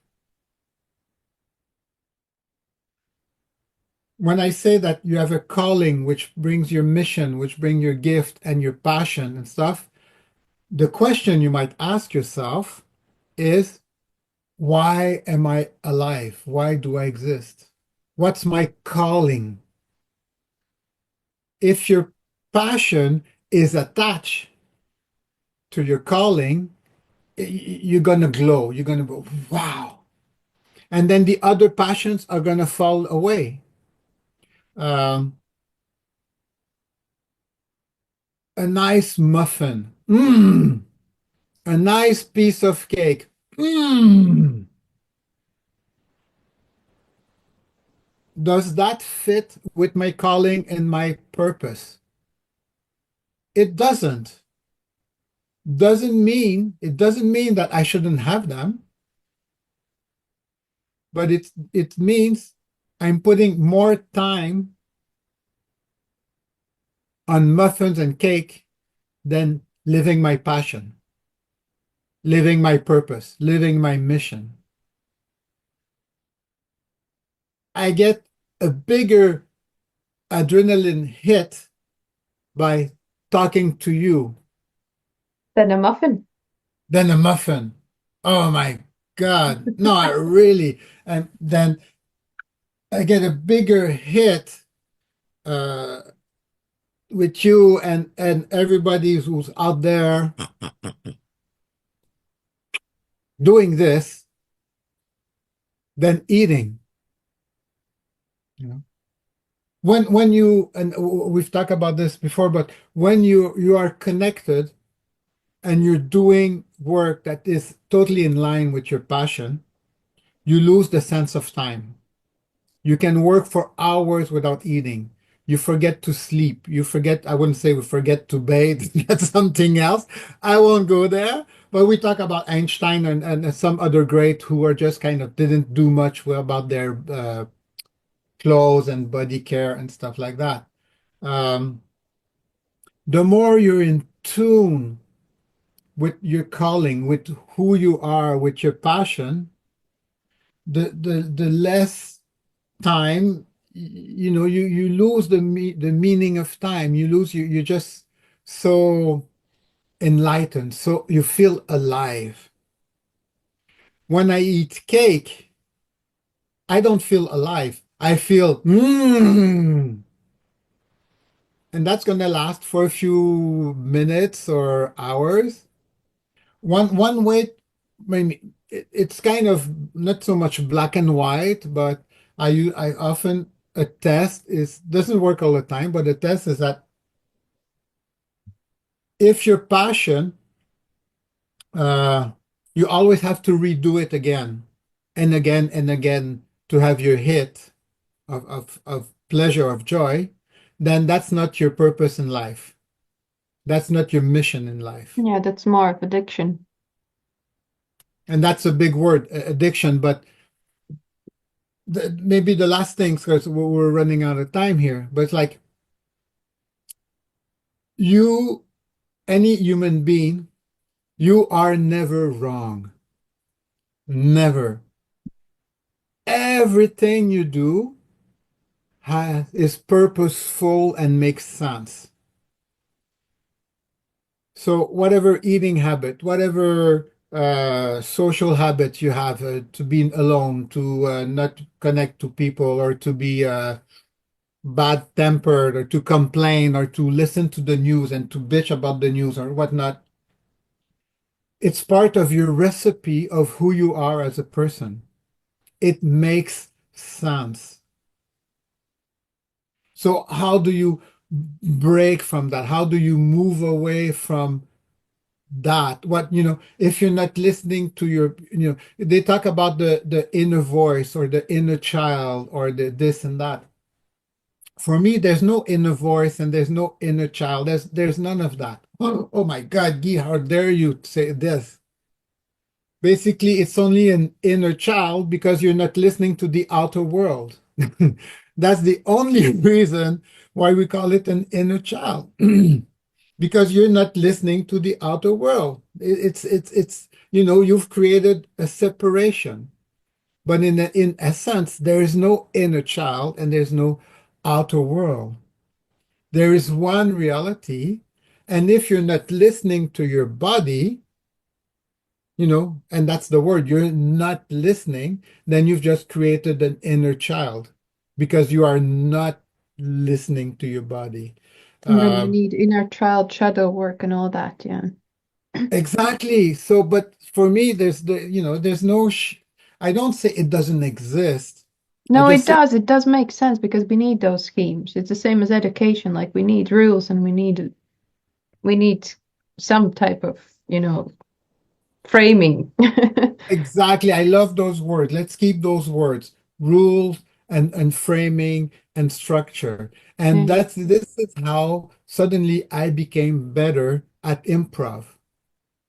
When I say that you have a calling which brings your mission, which brings your gift and your passion and stuff, the question you might ask yourself is, why am I alive? Why do I exist? What's my calling? If your passion is attached to your calling, you're going to glow. You're going to go, wow. And then the other passions are going to fall away. Um, a nice muffin. Mm. A nice piece of cake. Mm. Does that fit with my calling and my purpose? It doesn't. It doesn't mean that I shouldn't have them, but it means I'm putting more time on muffins and cake than living my passion, living my purpose, living my mission. I get a bigger adrenaline hit by talking to you Then a muffin. than a muffin. Oh my God. No, I really, and then I get a bigger hit uh, with you and everybody who's out there doing this than eating. You know, when you and we've talked about this before, but when you are connected and you're doing work that is totally in line with your passion, you lose the sense of time. You can work for hours without eating. You forget to sleep. You forget, I wouldn't say we forget to bathe, that's something else. I won't go there. But we talk about Einstein and some other great who are just kind of didn't do much about their clothes and body care and stuff like that. Um, the more you're in tune with your calling, with who you are, with your passion, the less time, you lose the meaning of time. You're just so enlightened, so you feel alive. When I eat cake, I don't feel alive. I feel and that's gonna last for a few minutes or hours. One way, I mean, it's kind of not so much black and white, but I often a test is doesn't work all the time, but a test is that if your passion, uh, you always have to redo it again and again and again to have your hit of pleasure, of joy, then that's not your purpose in life. That's not your mission in life. Yeah, that's more of addiction. And that's a big word, addiction, but maybe the last thing, because we're running out of time here, but it's like you, any human being, you are never wrong. Never. Everything you do is purposeful and makes sense. So whatever eating habit, whatever social habit you have, to be alone, to not connect to people, or to be bad-tempered, or to complain, or to listen to the news and to bitch about the news or whatnot, it's part of your recipe of who you are as a person. It makes sense. So how do you break from that? How do you move away from that? If you're not listening to they talk about the inner voice or the inner child or the this and that. For me, there's no inner voice and there's no inner child. There's none of that. Oh my God, Guy, how dare you say this? Basically, it's only an inner child because you're not listening to the outer world. That's the only reason why we call it an inner child. Because you're not listening to the outer world. You've created a separation. But in essence, there is no inner child and there's no outer world. There is one reality. And if you're not listening to your body, and that's the word, you're not listening, then you've just created an inner child because you are not listening to your body. And then you Um, need inner child shadow work and all that, yeah. exactly. So, but for me, there's no, I don't say it doesn't exist. I No, it just say, does. It does make sense because we need those schemes. It's the same as education. Like we need rules and we need some type of, framing. exactly. I love those words. Let's keep those words. Rules and framing and structure. And Yeah. this is how suddenly I became better at improv.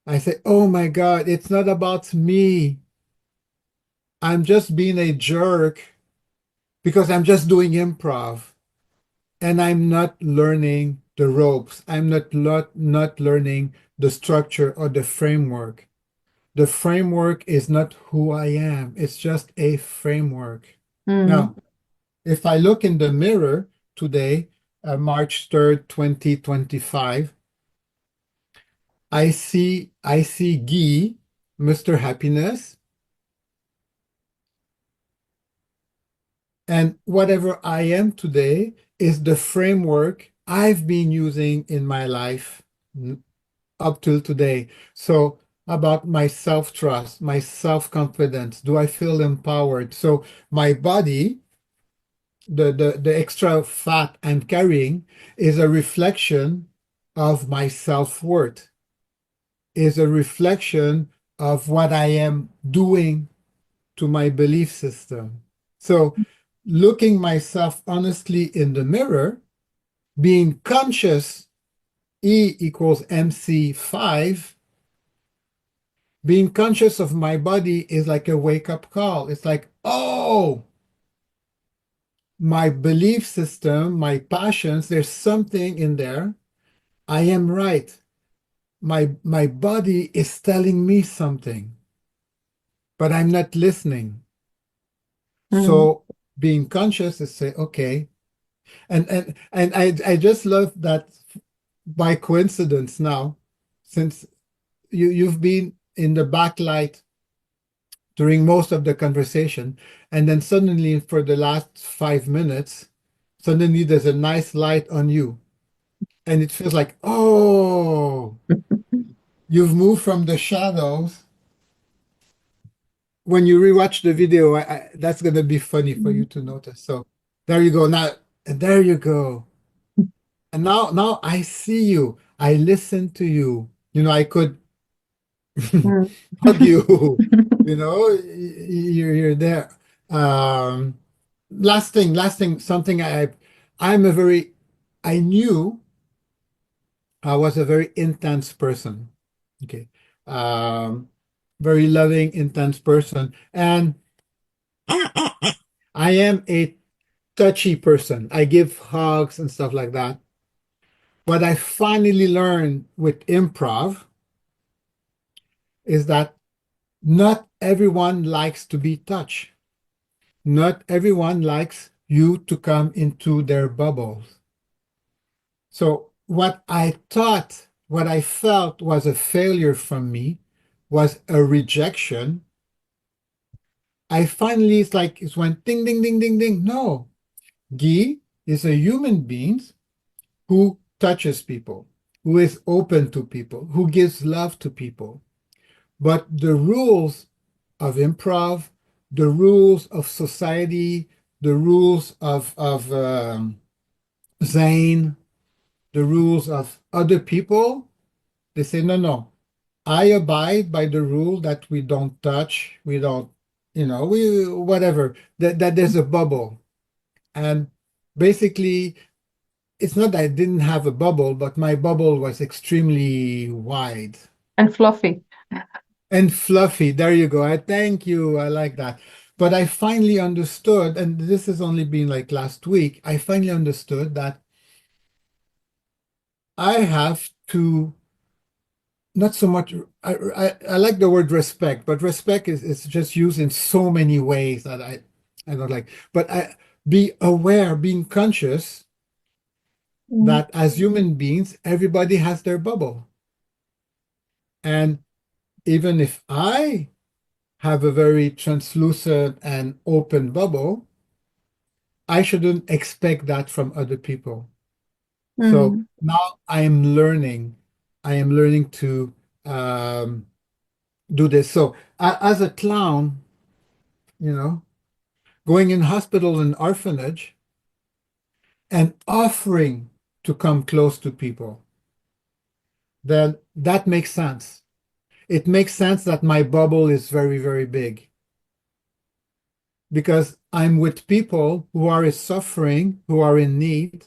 I say, oh my God, it's not about me. I'm just being a jerk because I'm just doing improv and I'm not learning the ropes. I'm not learning the structure or the framework. The framework is not who I am. It's just a framework. Mm. Now, if I look in the mirror today, March 3rd, 2025, I see Guy, Mr. Happiness, and whatever I am today is the framework I've been using in my life up till today. So about my self-trust, my self-confidence, do I feel empowered? So my body, the extra fat I'm carrying is a reflection of my self-worth, is a reflection of what I am doing to my belief system. So looking myself honestly in the mirror, being conscious, E equals MC5, being conscious of my body is like a wake-up call. It's like, oh, my belief system, my passions, there's something in there. I am right. My body is telling me something, but I'm not listening. Mm. So being conscious is say, okay. And I just love that by coincidence now, since you've been in the backlight during most of the conversation, and then suddenly for the last 5 minutes, suddenly there's a nice light on you. And it feels like, oh, you've moved from the shadows. When you rewatch the video, that's going to be funny for you to notice. So there you go. Now, there you go. And now I see you. I listen to you. I could Mm. hug you. You're there. Um, last thing, something I'm a very, I knew I was a very intense person. Okay. Um, Very loving, intense person. And I am a touchy person. I give hugs and stuff like that. What I finally learned with improv is that not everyone likes to be touched. Not everyone likes you to come into their bubbles. So what I thought, what I felt was a failure from me, was a rejection. I finally, it's went ding, ding, ding, ding, ding. No, Guy is a human being who touches people, who is open to people, who gives love to people. But the rules of improv, the rules of society, the rules of Zane, the rules of other people, they say, no, no, I abide by the rule that we don't touch, we don't, we whatever, that there's a bubble. And basically, it's not that I didn't have a bubble, but my bubble was extremely wide And fluffy. and fluffy. There you go. I thank you. I like that. But I finally understood, and this has only been like last week, I finally understood that I have to not so much, I like the word respect, but respect is just used in so many ways that I don't like. But be aware, being conscious Mm. that as human beings, everybody has their bubble. And even if I have a very translucent and open bubble, I shouldn't expect that from other people. So Mm. now I am learning to do this. So as a clown, you know, going in hospital and orphanage and offering to come close to people, then that makes sense. It makes sense that my bubble is very, very big because I'm with people who are suffering, who are in need,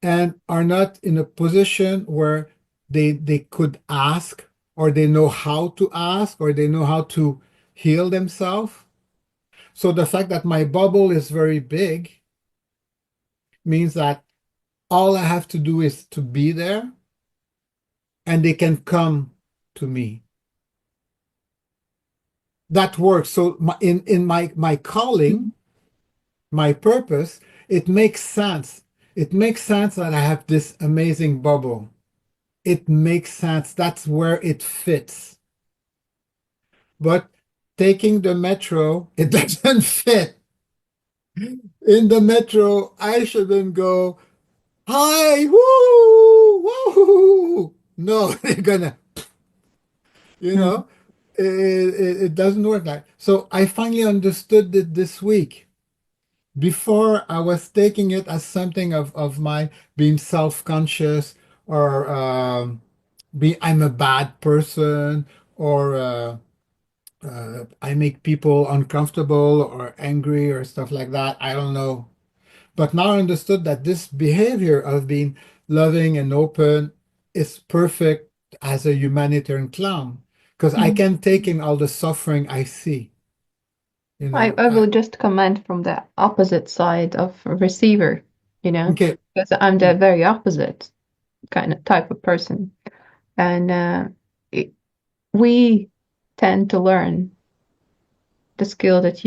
and are not in a position where they could ask, or they know how to ask, or they know how to heal themselves. So the fact that my bubble is very big means that all I have to do is to be there and they can come to me. That works. So in my calling, my purpose, it makes sense. It makes sense that I have this amazing bubble. It makes sense. That's where it fits. But taking the metro, it doesn't fit. In the metro, I shouldn't go, hi, woo, woo. No, they're gonna, you Mm. know, it doesn't work like. So I finally understood it this week. Before I was taking it as something of my being self-conscious, or I'm a bad person, or I make people uncomfortable or angry or stuff like that. I don't know. But now I understood that this behavior of being loving and open is perfect as a humanitarian clown because I Mm. can take in all the suffering I see. You know, I will just comment from the opposite side of a receiver, okay. because I'm the very opposite kind of type of person. And it, we tend to learn the skill that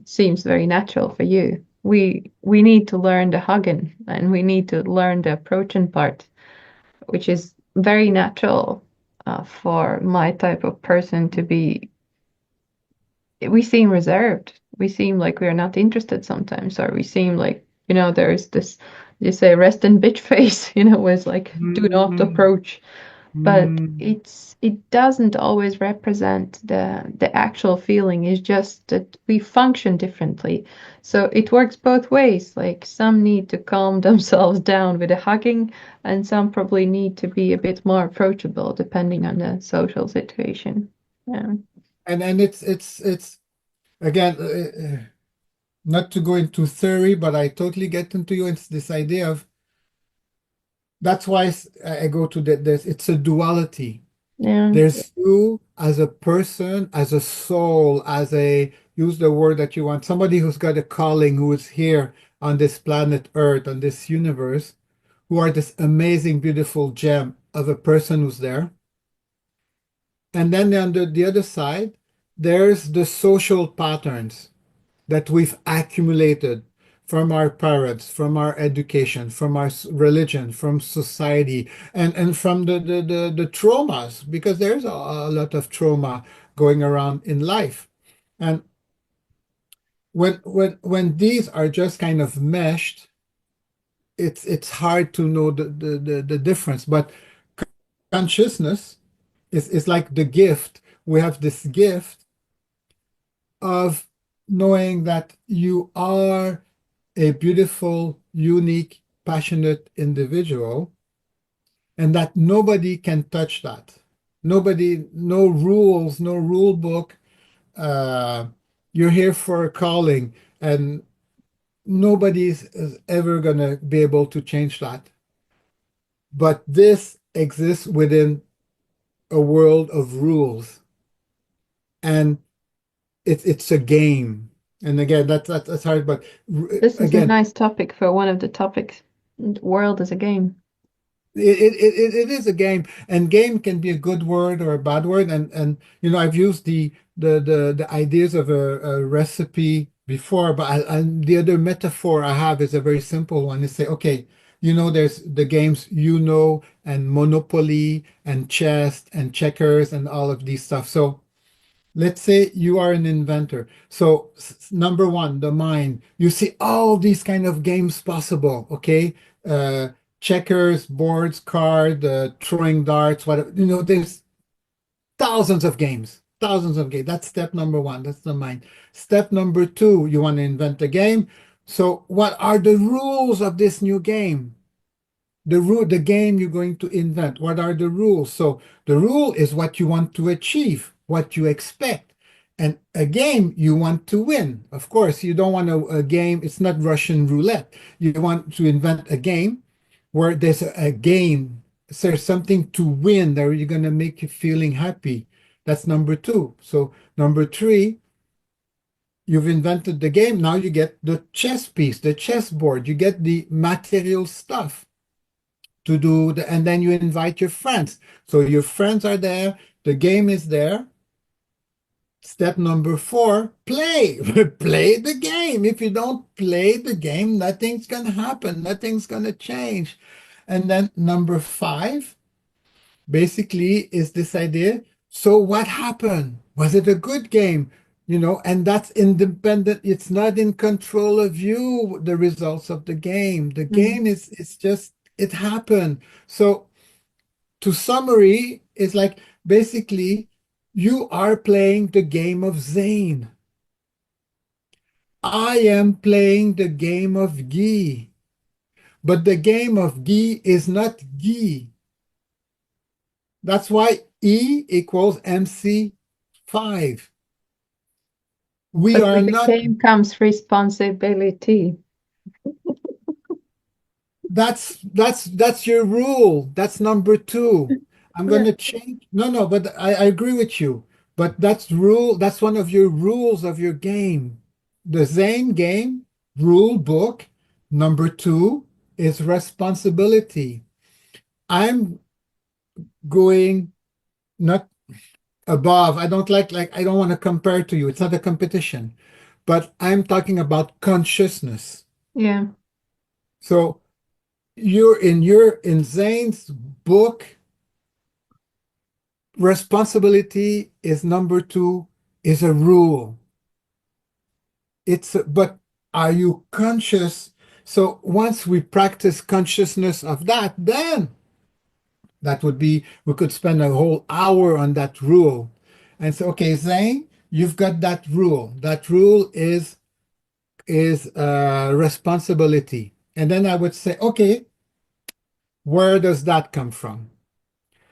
seems very natural for you. We need to learn the hugging and we need to learn the approaching part, which is very natural for my type of person to be. We seem reserved. We seem like we're not interested sometimes, or we seem like, there's this, you say, rest in bitch face, it's like, do not Mm, approach. But mm. it doesn't always represent the actual feeling. It's just that we function differently. So it works both ways. Like some need to calm themselves down with a hugging, and some probably need to be a bit more approachable depending on the social situation. Yeah. And it's again, not to go into theory, but I totally get into you. It's this idea of that's why I go to that. It's a duality. Yeah. There's you as a person, as a soul, as a, use the word that you want, somebody who's got a calling, who is here on this planet Earth, on this universe, who are this amazing, beautiful gem of a person who's there. And then on the other side, there's the social patterns that we've accumulated from our parents, from our education, from our religion, from society, and from the traumas, because there's a lot of trauma going around in life. And when these are just kind of meshed, it's hard to know the difference. But consciousness is like the gift. We have this gift of knowing that you are a beautiful, unique, passionate individual, and that nobody can touch that. Nobody, no rules, no rule book. Uh, you're here for a calling, and is ever going to be able to change that. But this exists within a world of rules, and it's a game. And again, that's hard, but This is a again, nice topic for one of the topics. The world is a game. it is a game, and game can be a good word or a bad word. And I've used the ideas of a recipe before, but the other metaphor I have is a very simple one. Is say, okay, there's the games, and Monopoly and chess and checkers and all of these stuff. So let's say you are an inventor. So number one, the mind. You see all these kind of games possible. Okay, uh, checkers, boards, card, throwing darts, whatever. There's thousands of games. thousands of games. That's step number one. That's the mind. Step number two, you want to invent a game. So what are the rules of this new game? The game you're going to invent. What are the rules? So the rule is what you want to achieve, what you expect. And a game you want to win. Of course, you don't want a game, it's not Russian roulette. You want to invent a game where there's a game, there's something to win that you're going to make you feeling happy. That's number two. So number three, you've invented the game. Now you get the chess piece, the chessboard. You get the material stuff to do and then you invite your friends. So your friends are there, the game is there. Step number four, play. Play the game. If you don't play the game, nothing's gonna happen, nothing's gonna change. And then number five, basically, is this idea. So what happened? Was it a good game? And that's independent. It's not in control of you, the results of the game. The Mm. game is it's just it happened. So to summary, it's like basically you are playing the game of Zane. I am playing the game of Guy. But the game of Guy is not Guy. That's why E equals MC5. We But are with the not, game comes responsibility. that's your rule. That's number two. I'm going Yeah. to change. No, no, but I agree with you. But that's one of your rules of your game. The Zane game rule book, number two, is responsibility. I'm going not above. I don't I don't want to compare to you. It's not a competition, but I'm talking about consciousness. Yeah. So in Zane's book, responsibility is number two, is a rule. But are you conscious? So once we practice consciousness of that, then that would be, we could spend a whole hour on that rule. And so, okay, Zane, you've got that rule. That rule is responsibility. And then I would say, okay, where does that come from?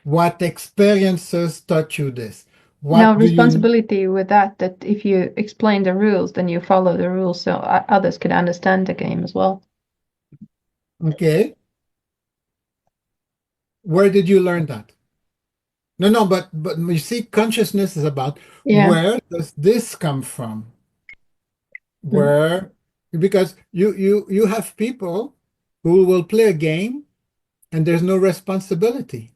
What experiences taught you this? Now, What do you, responsibility with that if you explain the rules, then you follow the rules so others could understand the game as well. okay, where did you learn that? No, no, but you see, consciousness is about Yeah. where does this come from? Mm. Where, because you have people who will play a game and there's no responsibility.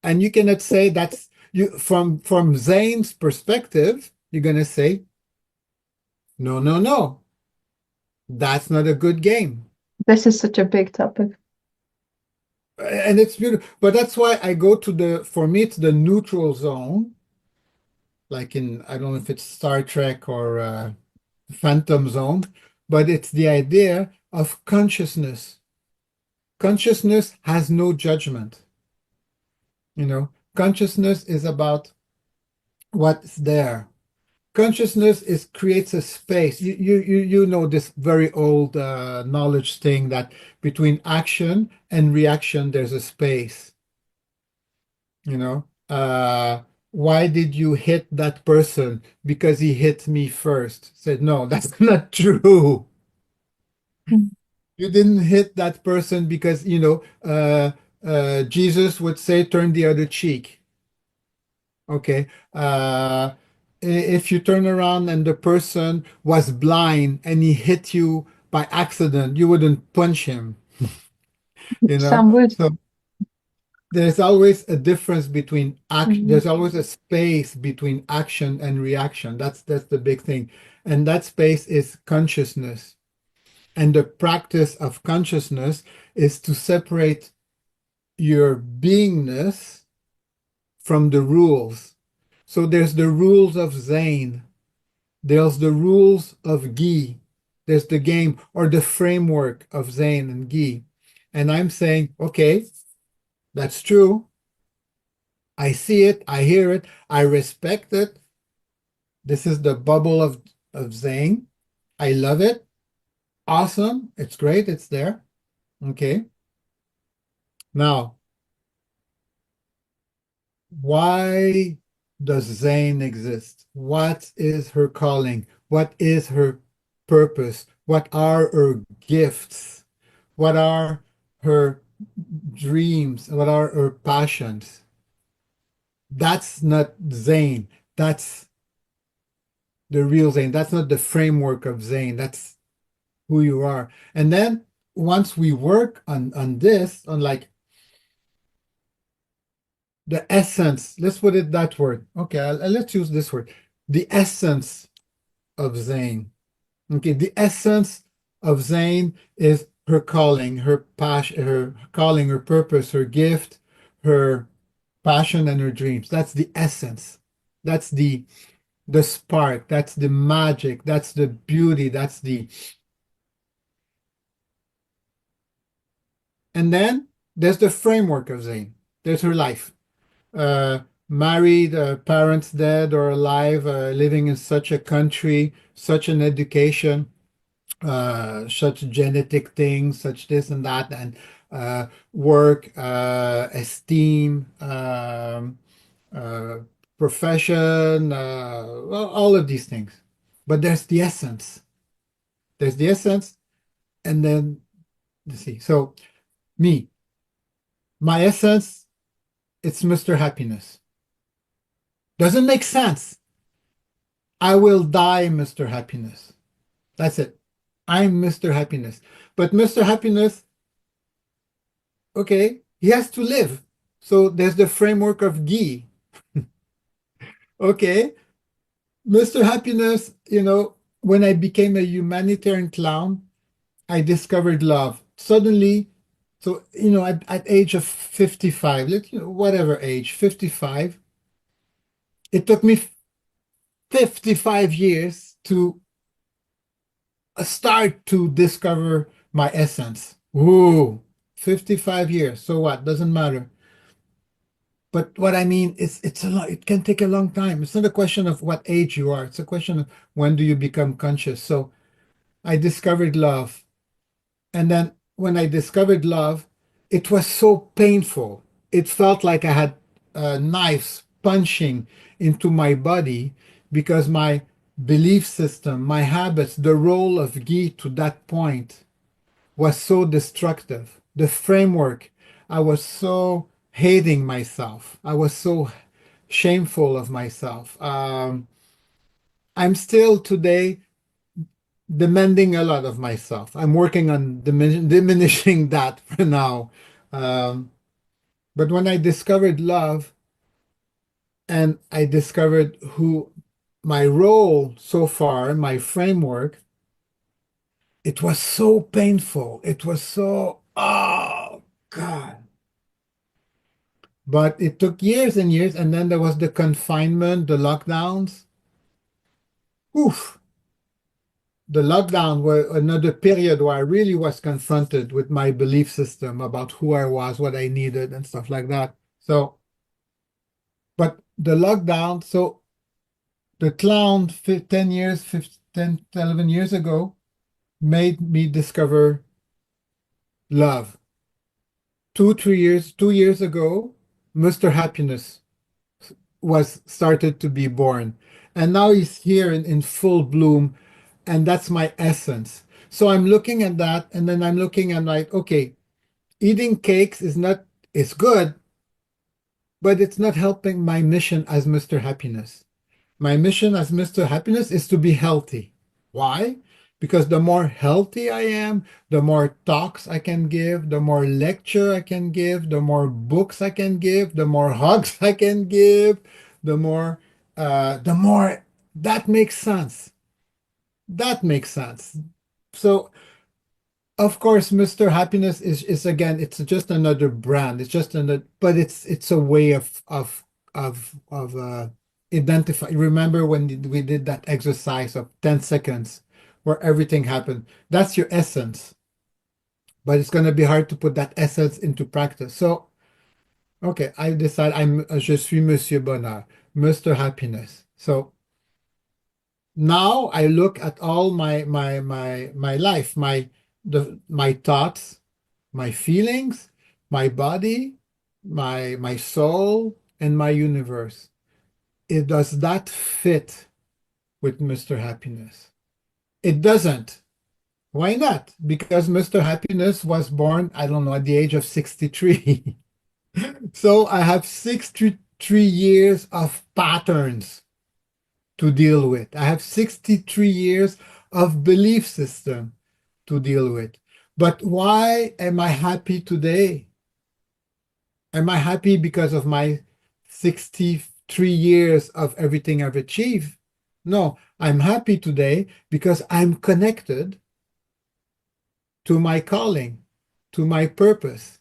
And you cannot say that's you from Zane's perspective, you're gonna say, no, no, no, that's not a good game. This is such a big topic. And it's beautiful. But that's why I go to for me, it's the neutral zone, like I don't know if it's Star Trek or Phantom Zone, but it's the idea of consciousness. Consciousness has no judgment. Consciousness is about what's there. Consciousness creates a space. You know this very old knowledge thing that between action and reaction, there's a space. You know, why did you hit that person? Because he hit me first. Said, no, that's not true. Mm. You didn't hit that person because, Jesus would say, turn the other cheek. Okay. If you turn around and the person was blind and he hit you by accident, you wouldn't punch him, you know? Some would. So there's always a difference between action, Mm. there's always a space between action and reaction. That's the big thing. And that space is consciousness. And the practice of consciousness is to separate your beingness from the rules. So there's the rules of Zane. There's the rules of Guy. There's the game or the framework of Zane and Guy. And I'm saying, okay, that's true. I see it, I hear it, I respect it. This is the bubble of Zane. I love it. Awesome. It's great. It's there. Okay. Now, why does Zane exist? What is her calling? What is her purpose? What are her gifts? What are her dreams? What are her passions? That's not Zane. That's the real Zane. That's not the framework of Zane. That's who you are. And then once we work on this, on like the essence, let's put it that word. Okay, let's use this word. The essence of Zane. Okay, the essence of Zane is her calling, her passion, her calling, her purpose, her gift, her passion, and her dreams. That's the essence. That's the spark. That's the magic. That's the beauty. That's the And then there's the framework of Zane. There's her life. Married, parents dead or alive, living in such a country, such an education, such genetic things, such this and that, and work, esteem, uh, profession, well, all of these things. But there's the essence. There's the essence, and then let's see. So me, my essence, it's Mr. Happiness. Doesn't make sense. I will die, Mr. Happiness. That's it. I'm Mr. Happiness. But Mr. Happiness, okay, he has to live. So there's the framework of Guy. Okay, Mr. Happiness, when I became a humanitarian clown, I discovered love. Suddenly, so, at age of 55, whatever age, 55, it took me 55 years to start to discover my essence. Ooh, 55 years. So what? Doesn't matter. But what I mean is it's a lot, it can take a long time. It's not a question of what age you are. It's a question of when do you become conscious. So I discovered love. And then when I discovered love, it was so painful. It felt like I had knives punching into my body because my belief system, my habits, the role of Guy to that point was so destructive. The framework, I was so hating myself. I was so shameful of myself. I'm still today demanding a lot of myself. I'm working on diminishing that for now. Um, but when I discovered love and I discovered who my role so far, my framework, it was so painful. It was so, oh God. But it took years and years, and then there was the confinement, the lockdowns. Oof. The lockdown were another period where I really was confronted with my belief system about who I was, what I needed, and stuff like that. So, but the lockdown, so the clown 10 years, 15, 11 years ago made me discover love. 2 years ago, Mr. Happiness was started to be born. And now he's here in full bloom, and that's my essence. So I'm looking at that, and then I'm looking and like, okay, eating cakes is not, it's good, but it's not helping my mission as Mr. Happiness. My mission as Mr. Happiness is to be healthy. Why? Because the more healthy I am, the more talks I can give, the more lecture I can give, the more books I can give, the more hugs I can give, the more that makes sense. That makes sense. So of course, Mr. Happiness is again, it's just another brand. It's just another, but it's a way of identify. Remember when we did that exercise of 10 seconds where everything happened? That's your essence, but it's going to be hard to put that essence into practice. So, Okay, I decide je suis Monsieur Bonheur, Mr. Happiness. So now I look at all my life, my thoughts, my feelings, my body, my soul, and my universe. Does that fit with Mr. Happiness? It doesn't. Why not? Because Mr. Happiness was born, I don't know, at the age of 63. So I have 63 years of patterns to deal with. I have 63 years of belief system to deal with. But why am I happy today? Am I happy because of my 63 years of everything I've achieved? No, I'm happy today because I'm connected to my calling, to my purpose,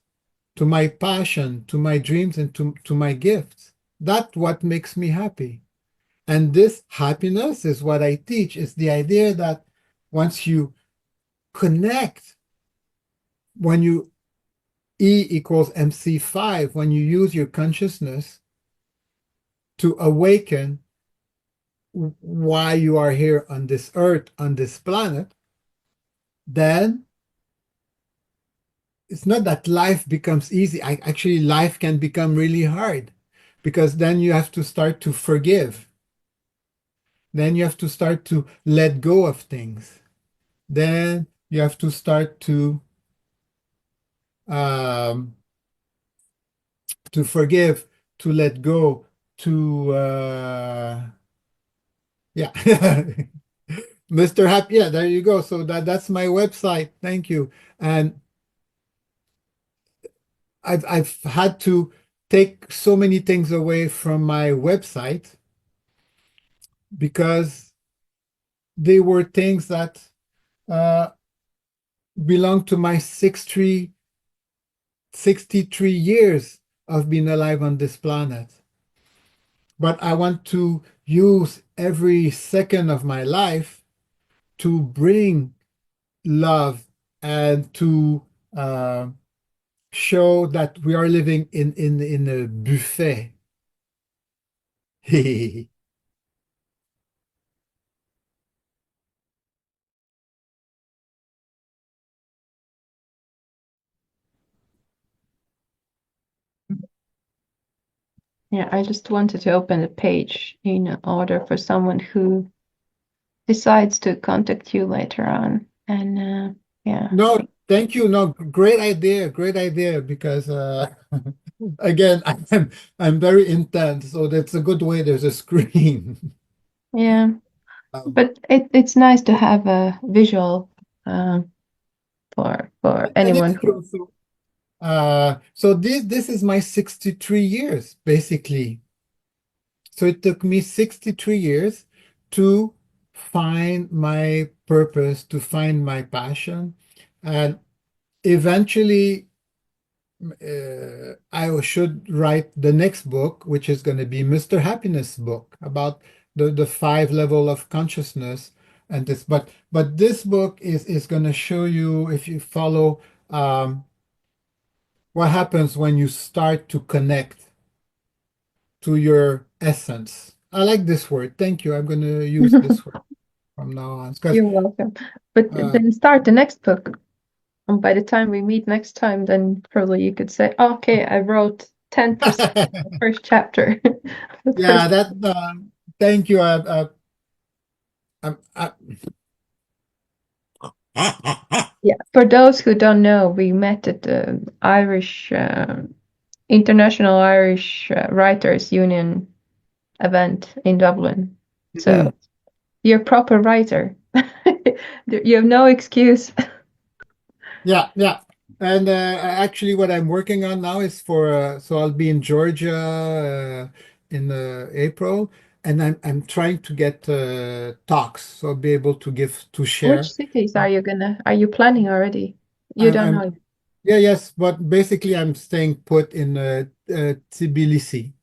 to my passion, to my dreams, and to my gifts. That's what makes me happy. And this happiness is what I teach. It's the idea that once you connect, when you E equals MC5, when you use your consciousness to awaken why you are here on this earth, on this planet, then it's not that life becomes easy. Actually, life can become really hard because then you have to start to forgive. Then you have to start to let go of things. Then you have to start um, to forgive, to let go, to yeah. Mr. Happy, yeah, there you go. So that's my website. Thank you. And I've had to take so many things away from my website because they were things that uh, belong to my 63 years of being alive on this planet. But I want to use every second of my life to bring love and to show that we are living in a buffet. Yeah, I just wanted to open the page in order for someone who decides to contact you later on. And yeah, No, thank you. No, great idea. Because again, I'm very intense, so that's a good way. There's a screen. yeah. Um, But it's nice to have a visual uh, for and anyone it's who. true. So this is my 63 years, basically. So it took me 63 years to find my purpose, to find my passion, and eventually I should write the next book, which is going to be Mr. Happiness book about the five level of consciousness and this. But this book is going to show you if you follow what happens when you start to connect to your essence. I like this word. Thank you. I'm going to use this word from now on because You're welcome. But uh, then start the next book. And by the time we meet next time, then probably you could say, okay, I wrote 10% of the first chapter. The yeah, first, that. Thank you. yeah. For those who don't know, we met at the Irish International Irish Writers Union event in Dublin. So you're a proper writer. You have no excuse. Yeah, yeah. And actually, what I'm working on now is so I'll be in Georgia in April, and I'm trying to get talks, so I'll be able to Which share. cities are you planning already? You I'm, don't I'm know. yeah, yes, but basically, I'm staying put in Tbilisi,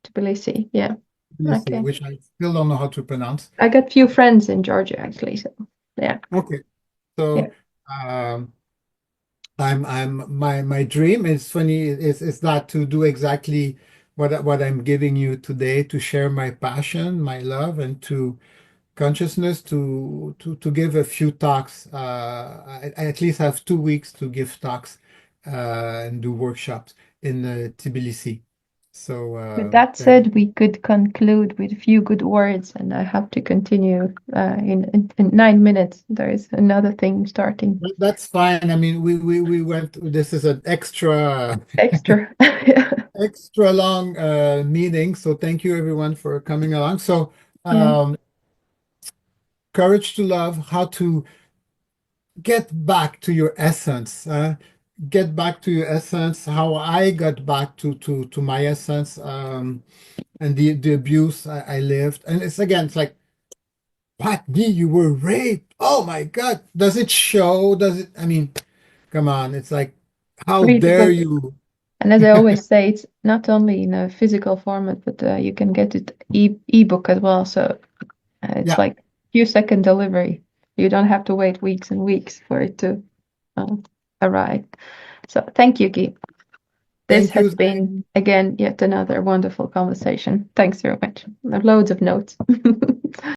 Tbilisi. Yeah. Tbilisi, Okay. which I still don't know how to pronounce. I got few friends in Georgia actually, so yeah. Okay, Yeah. so um, my dream is funny is that to do exactly what I'm giving you today, to share my passion, my love, and to consciousness, to give a few talks. I at least have 2 weeks to give talks and do workshops in Tbilisi. So With that then said, we could conclude with a few good words, and I have to continue in 9 minutes. There is another thing starting. that's fine. I mean, we went. This is an extra Extra. extra long meeting. So thank you everyone for coming along. So Yeah. um, courage to love, how to get back to your essence. Get back to your essence. How I got back to my essence. And the abuse I lived. And it's again, it's like, what? Me? You were raped? Oh my God! Does it show? Does it? I mean, come on! It's like, how Read the dare book. you? And as I always say, it's not only in a physical format, but you can get it ebook as well. So it's Yeah. like few second delivery. You don't have to wait weeks and weeks for it to uh, arrive. So thank you, Guy. This Thank has you, Zane. been again yet another wonderful conversation. Thanks very much. Loads of notes.